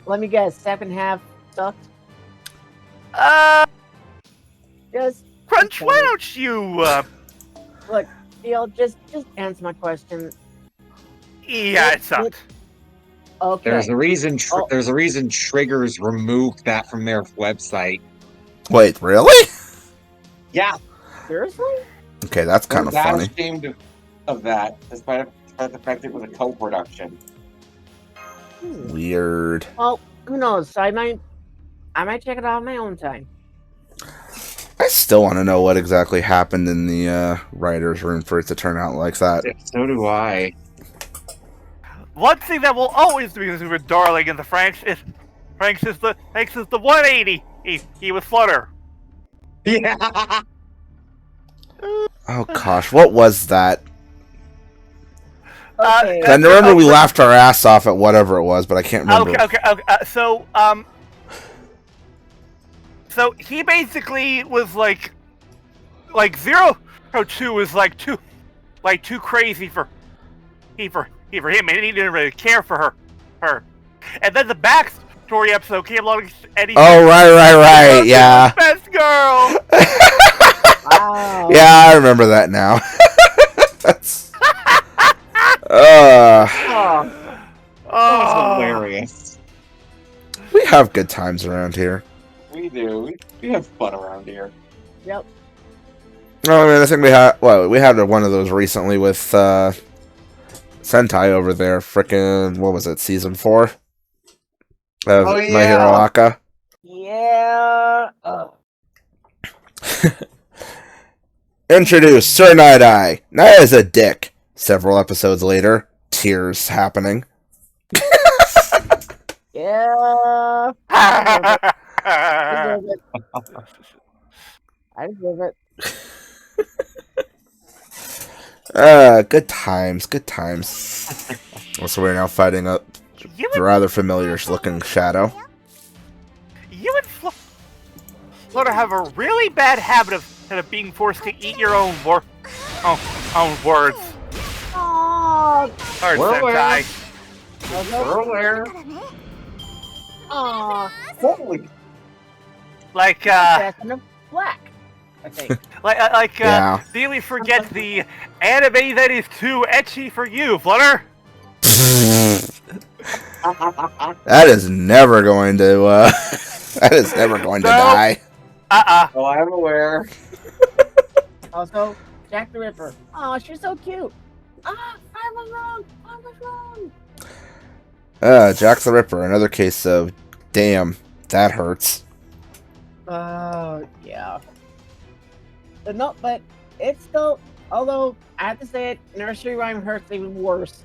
Let me guess, second half sucked? Uh, Yes. Crunch, why don't you, Look, just answer my question. yeah, it sucked. Okay. There's a reason. Oh. There's a reason Triggers removed that from their website. Wait, really? Yeah, Seriously? Okay, that's kind of they're that funny. ashamed of that, despite the fact it was a co-production. Weird. Well, who knows? I might check it out on my own time. I still want to know what exactly happened in the writer's room for it to turn out like that. So do I. One thing that will always be with Darling and the Franks is the 180. He was Flutter. Yeah. Oh gosh, what was that? Okay. I remember we laughed our ass off at whatever it was, but I can't remember. Okay. So he basically was like 002 was too crazy for him, and he didn't really care for her. And then the backstory episode came along, and he Right, yeah. best girl. Wow. Yeah, I remember that now. That's... That's hilarious. We have good times around here. We do. We have fun around here. Yep. Oh, I mean, I think we had one of those recently with Sentai over there. Frickin', what was it, season 4? Oh, yeah. My Hero Aka. Yeah. Introduce Sir Night-Eye. Naya's a dick. Several episodes later, tears happening. Yeah. I deserve it. Good times. Also, we're now fighting a rather familiar-looking shadow. You and Flutter have a really bad habit of being forced to eat your own words. Aww. Sorry, We're Sentai. We're aware. Aww. Holy. Like, Assassin of Black. I think. Yeah. Daily forget the anime that is too ecchi for you, Flutter. That is never going to, that is never going to die. Oh, I'm aware. Also, Jack the Ripper. Oh, she's so cute. I was wrong. Jack the Ripper, another case of, damn, that hurts. Yeah. But it's still, although, I have to say it, Nursery Rhyme hurts even worse.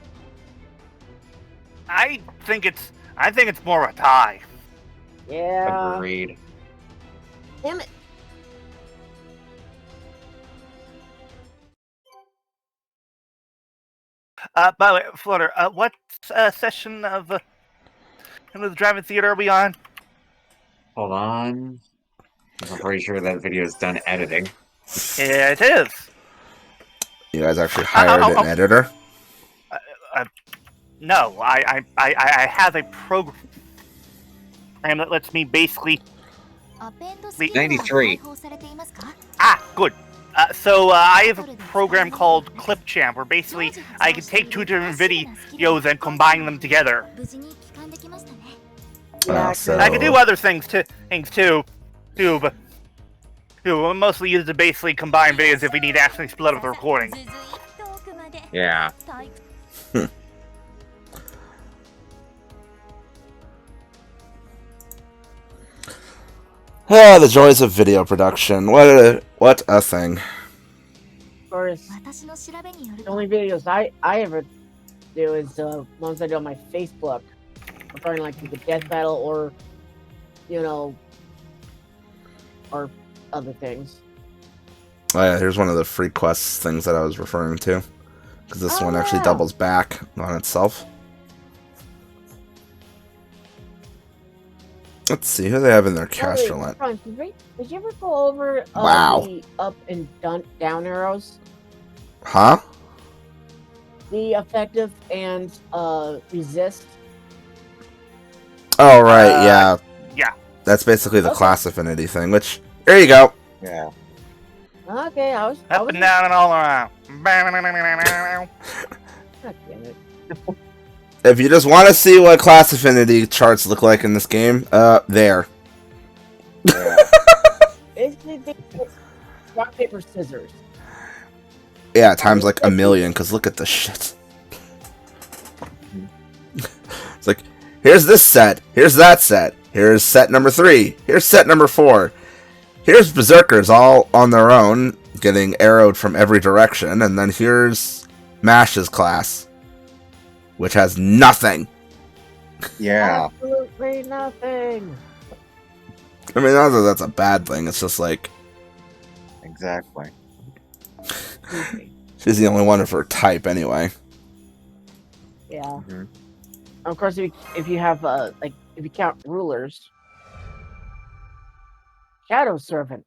I think it's more of a tie. Yeah. Agreed. Damn it. By the way, Flutter, what session of the drive-in theater are we on? Hold on. I'm pretty sure that video is done editing. Yeah, it is. You guys actually hired an editor? No, I have a program that lets me basically... 93. Good. So I have a program called Clipchamp, where basically I can take two different videos and combine them together. So... I can do other things too, but mostly use to basically combine videos if we need to actually split up the recording. Yeah. Ah, the joys of video production. What a thing. Of course, the only videos I ever do is ones I do on my Facebook, regarding like the death battle or, or other things. Oh yeah, here's one of the free quests things that I was referring to. Because this one actually doubles back on itself. Let's see, who they have in their cast relent. Did you ever go over the up and down arrows? Huh? The effective and resist? Oh, right, yeah. Yeah. That's basically the class affinity thing, which, there you go. Yeah. Okay, I was. Up and down and all around. God damn it. If you just want to see what class affinity charts look like in this game, there. It's rock, paper, scissors. Yeah, times like a million, because look at this shit. It's like, here's this set, here's that set, here's set number 3, here's set number 4. Here's Berserkers all on their own, getting arrowed from every direction, and then here's Mash's class, which has nothing. Yeah. Absolutely nothing. I mean, not that that's a bad thing, it's just like, Exactly. she's the only one of her type anyway. Yeah. Mm-hmm. Of course, if you have if you count rulers, Shadow Servant.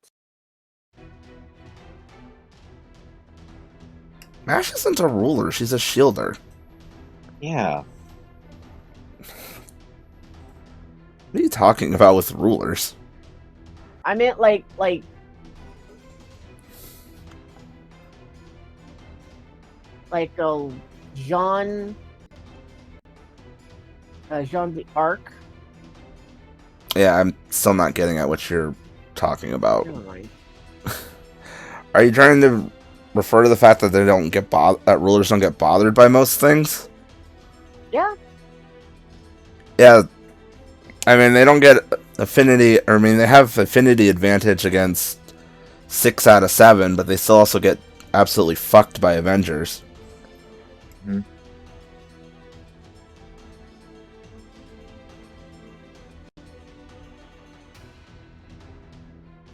Mash isn't a ruler, she's a shielder. Yeah. What are you talking about with rulers? I meant like Jean the Arc. Yeah, I'm still not getting at what you're talking about. Never mind. Are you trying to refer to the fact that they don't get that rulers don't get bothered by most things? Yeah. Yeah. I mean, they don't get affinity, or I mean, they have affinity advantage against 6 out of 7, but they still also get absolutely fucked by Avengers. Mm-hmm.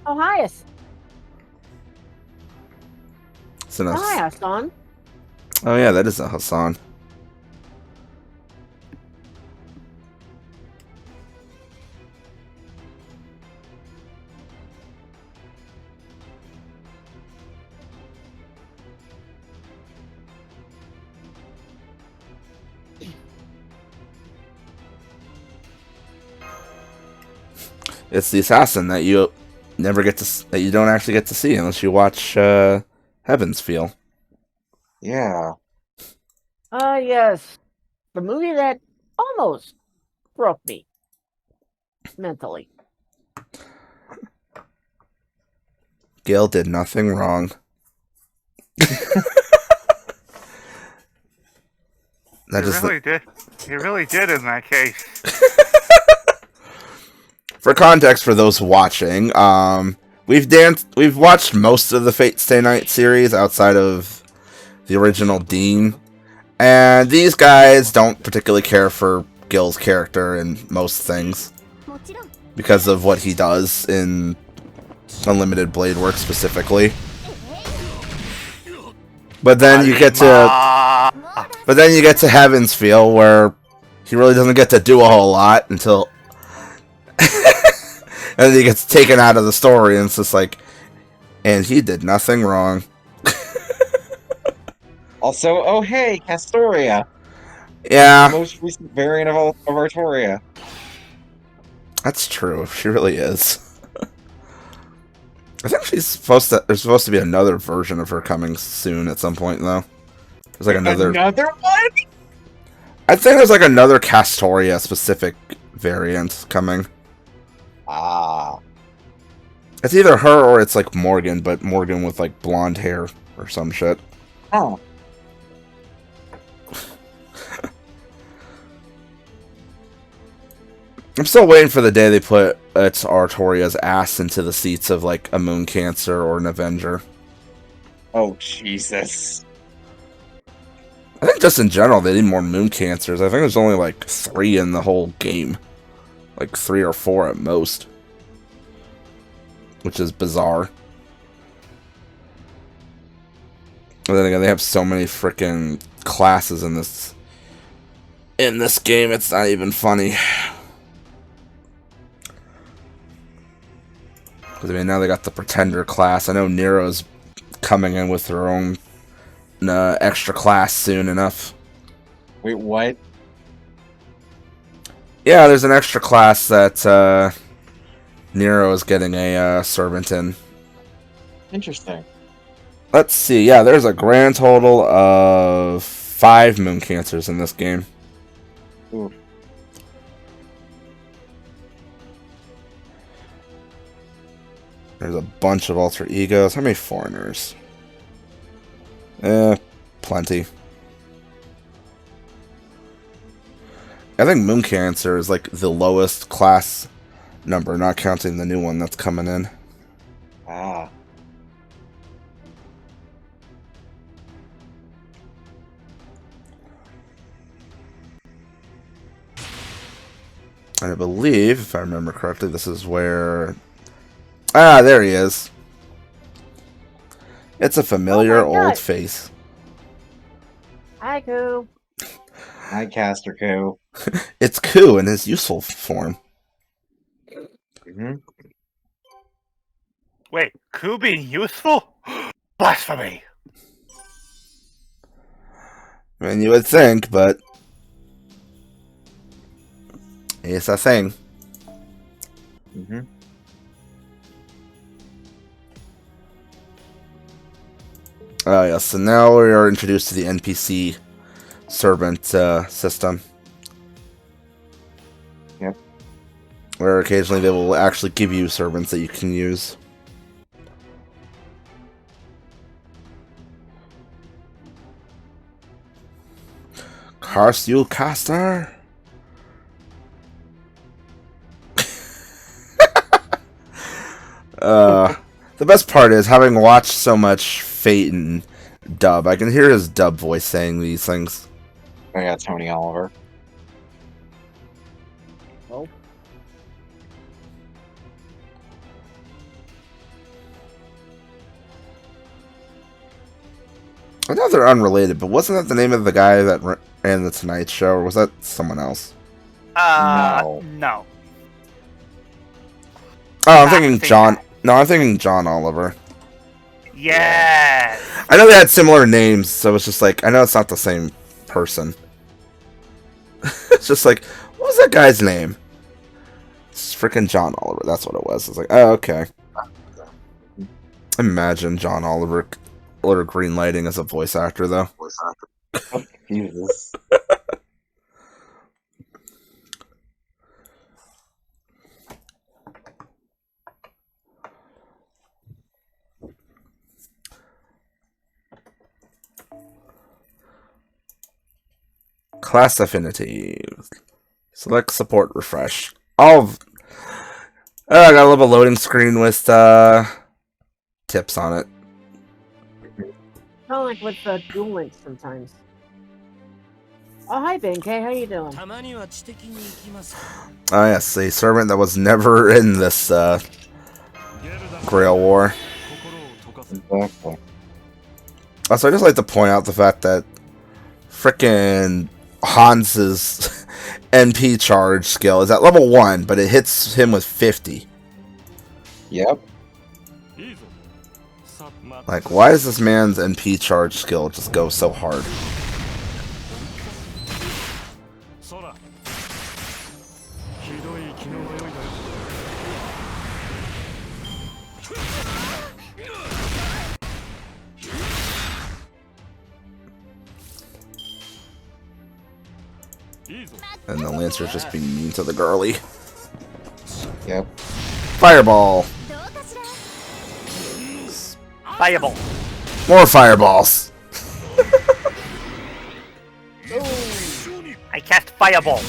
Oh, hi, So hi, Hassan. oh yeah, that is a Hassan. It's the assassin that you never get to, that you don't actually get to see unless you watch Heaven's Feel. Yeah. Yes. The movie that almost broke me mentally. Gil did nothing wrong. That He just really did. He really did in that case. For context, for those watching, we've watched most of the Fate Stay Night series outside of the original Dean, and these guys don't particularly care for Gil's character in most things because of what he does in Unlimited Blade Work specifically. But then you get to Heaven's Feel, where he really doesn't get to do a whole lot until and then he gets taken out of the story, and it's just like, and he did nothing wrong. Also, oh hey, Castoria. Yeah. The most recent variant of Artoria. That's true. She really is. I think she's supposed to. There's supposed to be another version of her coming soon at some point, though. There's like another one? I think there's like another Castoria specific variant coming. Ah. It's either her or it's like Morgan, but Morgan with like blonde hair or some shit. Oh. I'm still waiting for the day they put it's Artoria's ass into the seats of like a Moon Cancer or an Avenger. Oh, Jesus. I think just in general they need more Moon Cancers. I think there's only like 3 in the whole game. Like 3 or 4 at most. Which is bizarre. And then again, they have so many freaking classes in this game, it's not even funny. Because I mean, now they got the Pretender class. I know Nero's coming in with her own extra class soon enough. Wait, what? Yeah, there's an extra class that Nero is getting a servant in. Interesting. Let's see. Yeah, there's a grand total of 5 moon cancers in this game. Ooh. There's a bunch of alter egos. How many foreigners? Plenty. I think moon cancer is like the lowest class number, not counting the new one that's coming in. Ah. And I believe, if I remember correctly, this is where... Ah, there he is. It's a familiar old face. Hi, Koo. Hi, Caster Ku. It's Ku in his useful form. Mm-hmm. Wait, Ku being useful? Blasphemy! I mean, you would think, but... it's a thing. Mm-hmm. Oh, yeah, so now we are introduced to the NPC servant system. Yep. Where occasionally they will actually give you servants that you can use. Curse you, caster! The best part is, having watched so much Fate and dub, I can hear his dub voice saying these things. I got Tony Oliver. Oh. I know they're unrelated, but wasn't that the name of the guy that ran the Tonight Show, or was that someone else? No. Oh, I'm Not thinking the same John. guy. No, I'm thinking John Oliver. Yes! I know they had similar names, so it's just like, I know it's not the same person. It's just like, what was that guy's name? It's freaking John Oliver, that's what it was. It's like, oh, okay. Imagine John Oliver or greenlighting as a voice actor, though. Jesus. Class affinity. Select support refresh. I got a little loading screen with tips on it. Kind of like with the Duel Links sometimes. Oh, hi, Benkei. How you doing? Oh yes, a servant that was never in this Grail War. Exactly. Also, I just like to point out the fact that frickin' Hans's NP charge skill is at level 1, but it hits him with 50. Yep. Like, why does this man's NP charge skill just go so hard? And the Lancer's just being mean to the girly. Yep. Fireball! Fireball. More fireballs! I cast Fireball.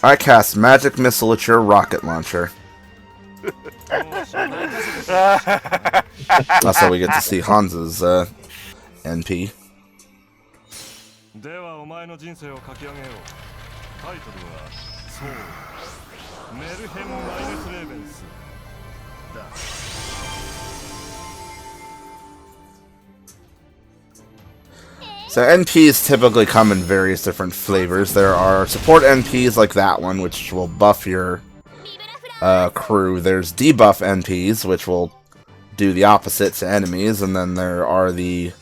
I cast Magic Missilature Rocket Launcher. That's how we get to see Hans's NP. ではお前の人生を書き上げよう。タイトルはそうメルヘン・マイネス・レーベンスだ。So NPs typically come in various different flavors. There are support NPs like that one, which will buff your crew. There's debuff NPs, which will do the opposite to enemies, and then there are the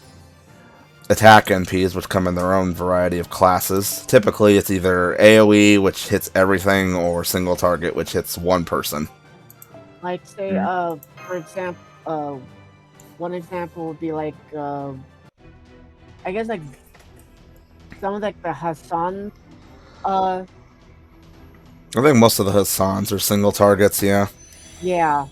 attack NPs, which come in their own variety of classes. Typically, it's either AoE, which hits everything, or single target, which hits one person. Like, say, for example, one example would be like, I guess like some of like the Hassan. I think most of the Hassans are single targets, yeah. Yeah.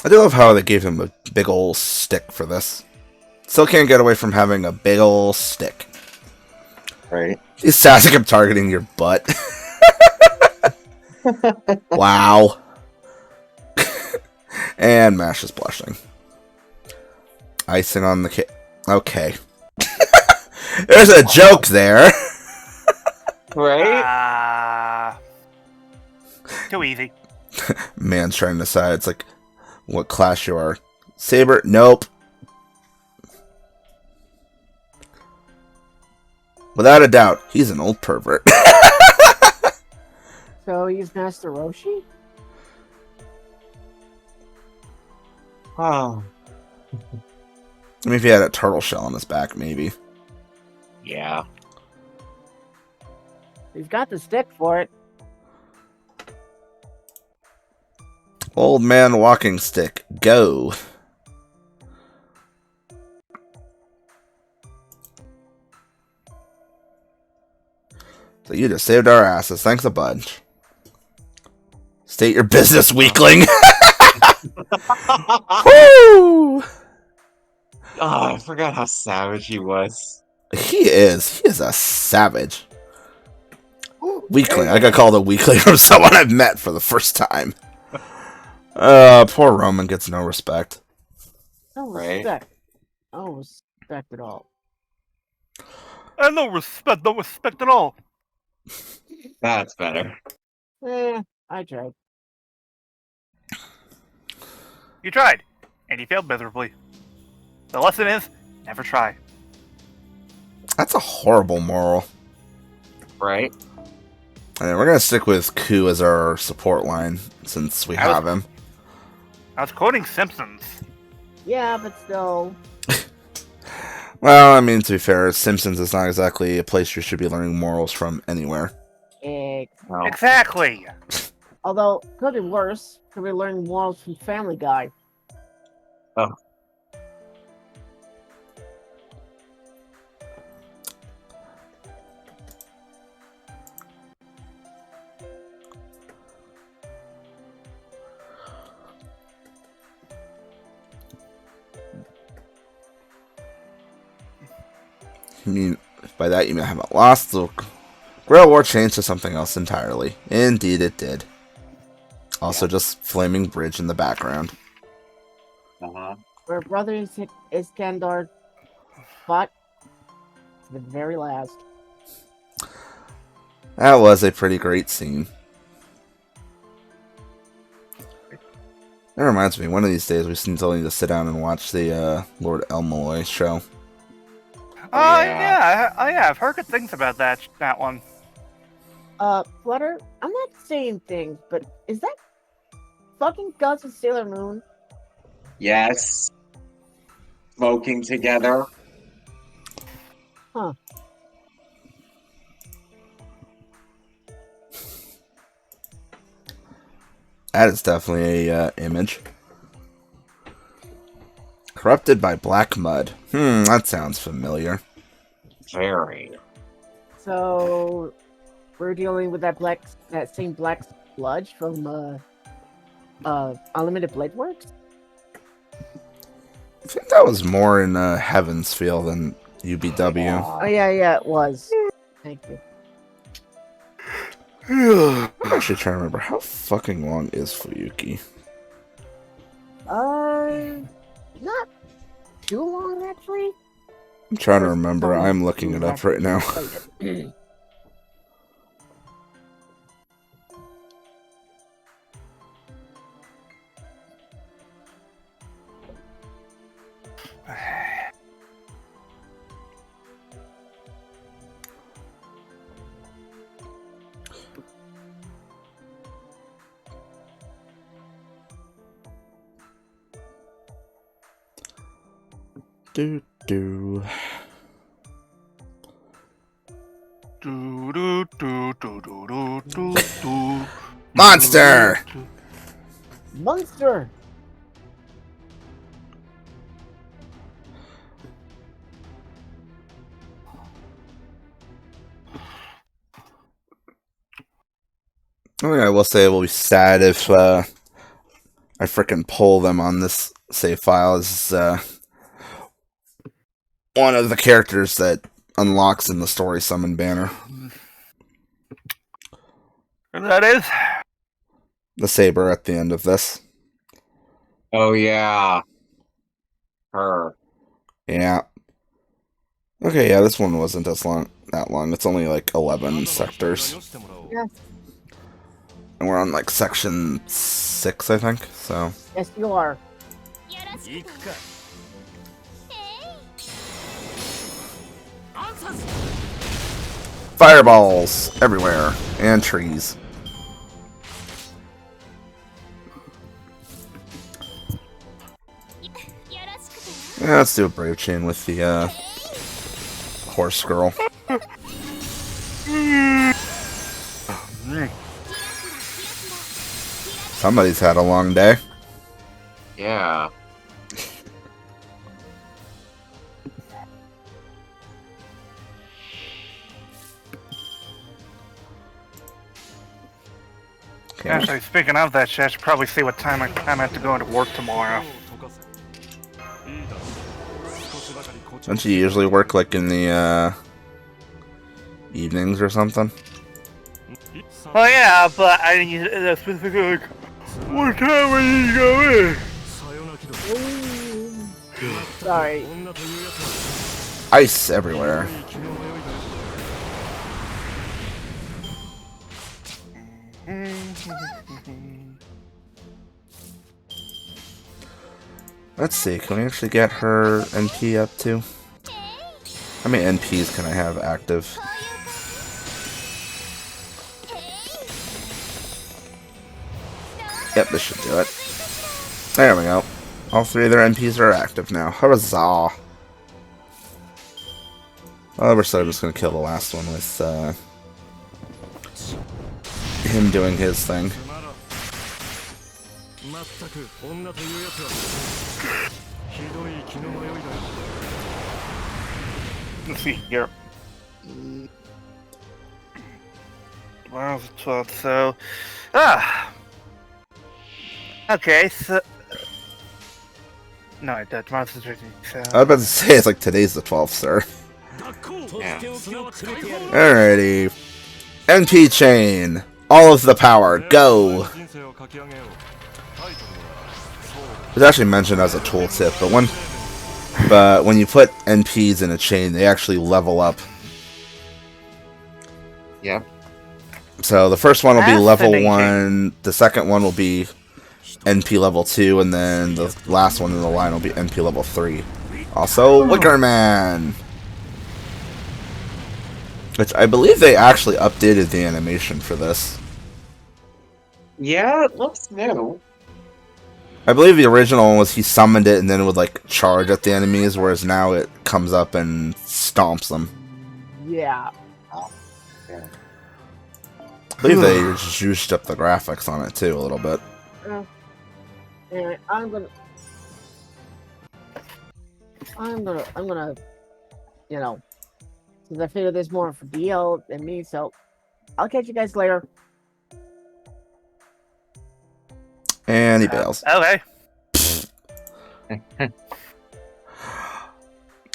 I do love how they gave him a big ol' stick for this. Still can't get away from having a big ol' stick. Right. He's sassing him targeting your butt. Wow. And Mash is blushing. Icing on the cake. Okay. There's a joke there. Right? Too easy. Man's trying to decide. It's like, what class you are. Saber? Nope. Without a doubt, he's an old pervert. So he's Master Roshi? Oh. I mean, if he had a turtle shell on his back, maybe. Yeah. He's got the stick for it. Old man walking stick. Go. So you just saved our asses. Thanks a bunch. State your business, weakling. Woo! Oh, I forgot how savage he was. He is. He is a savage. Weakling. I got called a weakling from someone I've met for the first time. Poor Roman gets no respect. No Right. respect. No respect at all. No respect at all. That's better. I tried. You tried, and you failed miserably. The lesson is, never try. That's a horrible moral. Right? And we're gonna stick with Ku as our support line since we have him. I was quoting Simpsons. Yeah, but still. Well, I mean, to be fair, Simpsons is not exactly a place you should be learning morals from anywhere. Oh. Exactly. Although, could be worse. Could be learning morals from Family Guy. Oh. I mean, by that you mean I haven't lost the Grail War changed to something else entirely. Indeed it did. Also just Flaming Bridge in the background. Uh-huh. Where brothers hit Iskandar fought to the very last. That was a pretty great scene. That reminds me, one of these days we still need to sit down and watch the Lord Elmaloy show. Yeah, I've heard good things about that one. Flutter, I'm not saying things, but is that fucking Guts and Sailor Moon? Yes. Smoking together. Huh. That is definitely a image. Corrupted by black mud. That sounds familiar. Very. So we're dealing with that same black sludge from Unlimited Blade Works? I think that was more in Heaven's Feel than UBW. Oh yeah, it was. Thank you. I'm actually trying to remember, how fucking long is Fuyuki? Not too long actually. I'm trying to remember. I'm looking it up right now. do. Monster! Monster! Oh, yeah, I will say it will be sad if I frickin' pull them on this save file as one of the characters that unlocks in the story summon banner. And that is? The saber at the end of this. Oh yeah. Her. Yeah. Okay, yeah, this one wasn't that long. It's only like 11 sectors. Yes, And we're on like section 6, I think. So yes, you are. よろしくてえい fireballs everywhere and trees. Yeah, let's do a brave chain with the horse girl. Somebody's had a long day. Yeah. Okay. Actually, speaking of that shit, I should probably see what time I have to go into work tomorrow. Don't you usually work like in the evenings or something? Well, yeah, but I didn't use it specifically like, what time are you going? Sorry. Ice everywhere. Let's see, can we actually get her NP up to? How many NPs can I have active? Yep, this should do it. There we go. All three of their NPs are active now. Huzzah! Well, we're still just gonna kill the last one with him doing his thing. Let's see here. 12, so... Okay, so... No, tomorrow's the 13th, so... I was about to say, it's like today's the 12th, sir. Yeah. Alrighty. NP chain. All of the power. Go. It's actually mentioned as a tooltip, but when you put NPs in a chain, they actually level up. Yep. So the first one will be level Fascinating. 1, the second one will be NP level 2, and then the last one in the line will be NP level 3. Also, Wicker Man! Which I believe they actually updated the animation for this. Yeah, it looks new. I believe the original one was he summoned it and then it would like charge at the enemies, whereas now it comes up and stomps them. Yeah. I believe they juiced up the graphics on it too a little bit. Anyway, I'm gonna, you know, since I figured there's more for DL than me, so I'll catch you guys later. And he bails. Okay.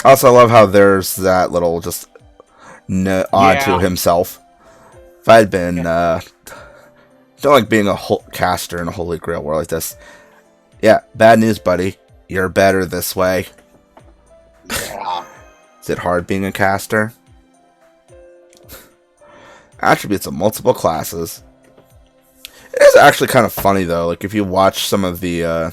Also, I love how there's that little just odd to himself. If I'd been, don't like being a caster in a Holy Grail world like this. Yeah, bad news, buddy. You're better this way. Yeah. Is it hard being a caster? Attributes of multiple classes. It is actually kind of funny though. Like if you watch some of the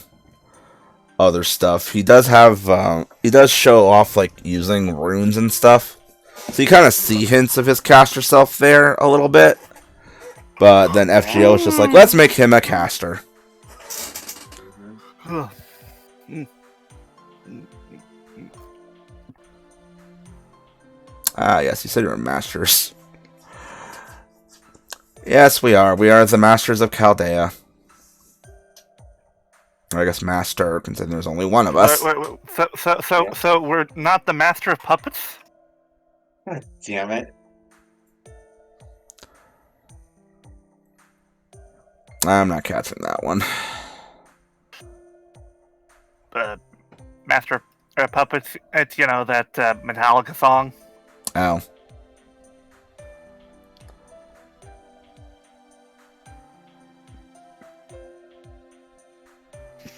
other stuff, he does have he does show off like using runes and stuff. So you kind of see hints of his caster self there a little bit. But then FGO is just like, let's make him a caster. Ah, yes, you said you were masters. Yes, we are. We are the masters of Chaldea. Or I guess master, considering there's only one of us. Wait. So we're not the master of puppets? Damn it. I'm not catching that one. Master of puppets, it's, you know, that Metallica song. Oh.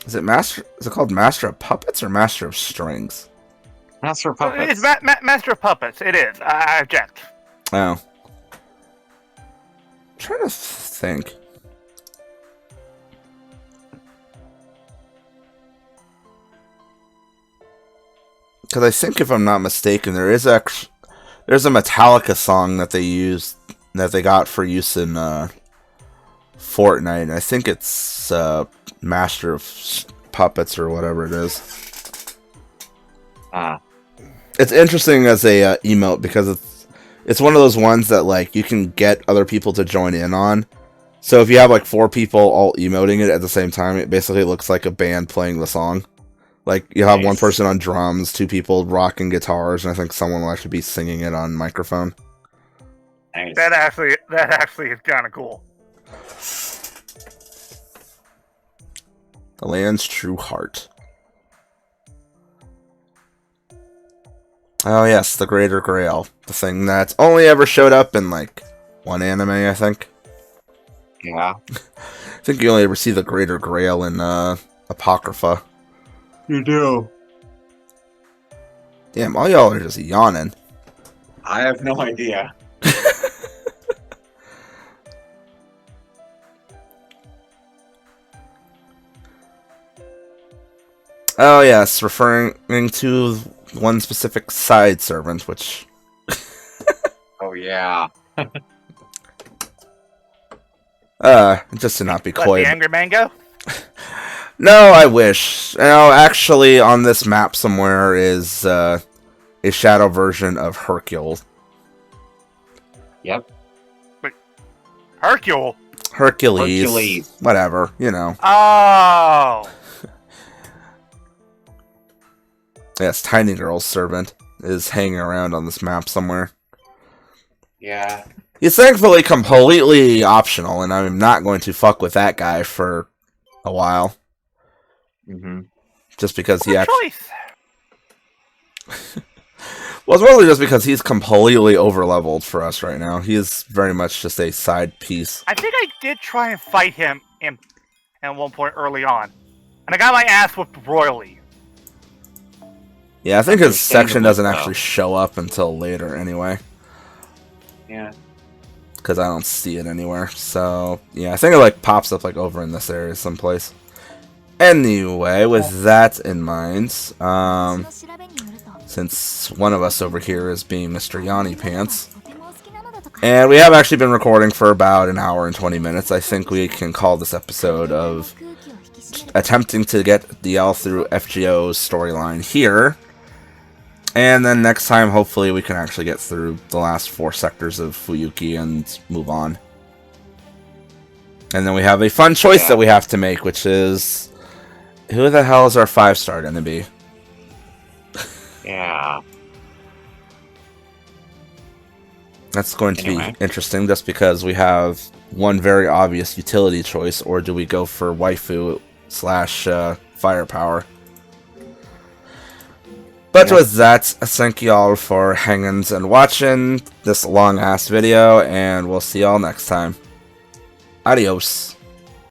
Is it called Master of Puppets or Master of Strings? Master of Puppets. It's Master of Puppets, it is. I object. Oh. I'm trying to think. Because I think, if I'm not mistaken, there's a Metallica song that they got for use in Fortnite. And I think it's Master of Puppets or whatever it is. It's interesting as a emote because it's one of those ones that like you can get other people to join in on. So if you have like 4 people all emoting it at the same time, it basically looks like a band playing the song. Like, you have one person on drums, 2 people rocking guitars, and I think someone will actually be singing it on microphone. Nice. That actually is kind of cool. The land's true heart. Oh yes, the Greater Grail. The thing that's only ever showed up in, like, one anime, I think. Yeah. I think you only ever see the Greater Grail in Apocrypha. You do. Damn, all y'all are just yawning. I have no idea. Oh yes, referring to one specific side servant, which... Oh yeah. Just to not be What, coy. the Angry Mango? No, I wish. No, actually, on this map somewhere is a shadow version of Hercule. Yep. Wait, Hercule? Hercules. Whatever, you know. Oh! Yes, Tiny Girl's servant is hanging around on this map somewhere. Yeah. He's thankfully completely optional, and I'm not going to fuck with that guy for a while. Mm-hmm. Just because he Good actually... choice. Well, it's mostly just because he's completely over-leveled for us right now. He is very much just a side piece. I think I did try and fight him at one point early on. And I got my ass whooped royally. Yeah, I think his section doesn't Understandable, actually show up until later anyway. Yeah. Because I don't see it anywhere. So, yeah, I think it like pops up like over in this area someplace. Anyway, with that in mind, since one of us over here is being Mr. Yanni Pants, and we have actually been recording for about an hour and 20 minutes, I think we can call this episode of attempting to get DL through FGO's storyline here. And then next time, hopefully, we can actually get through the last 4 sectors of Fuyuki and move on. And then we have a fun choice that we have to make, which is... Who the hell is our 5-star going to be? Yeah. That's going to be interesting, just because we have one very obvious utility choice, or do we go for waifu / firepower? But with that, thank you all for hanging and watching this long-ass video, and we'll see y'all next time. Adios.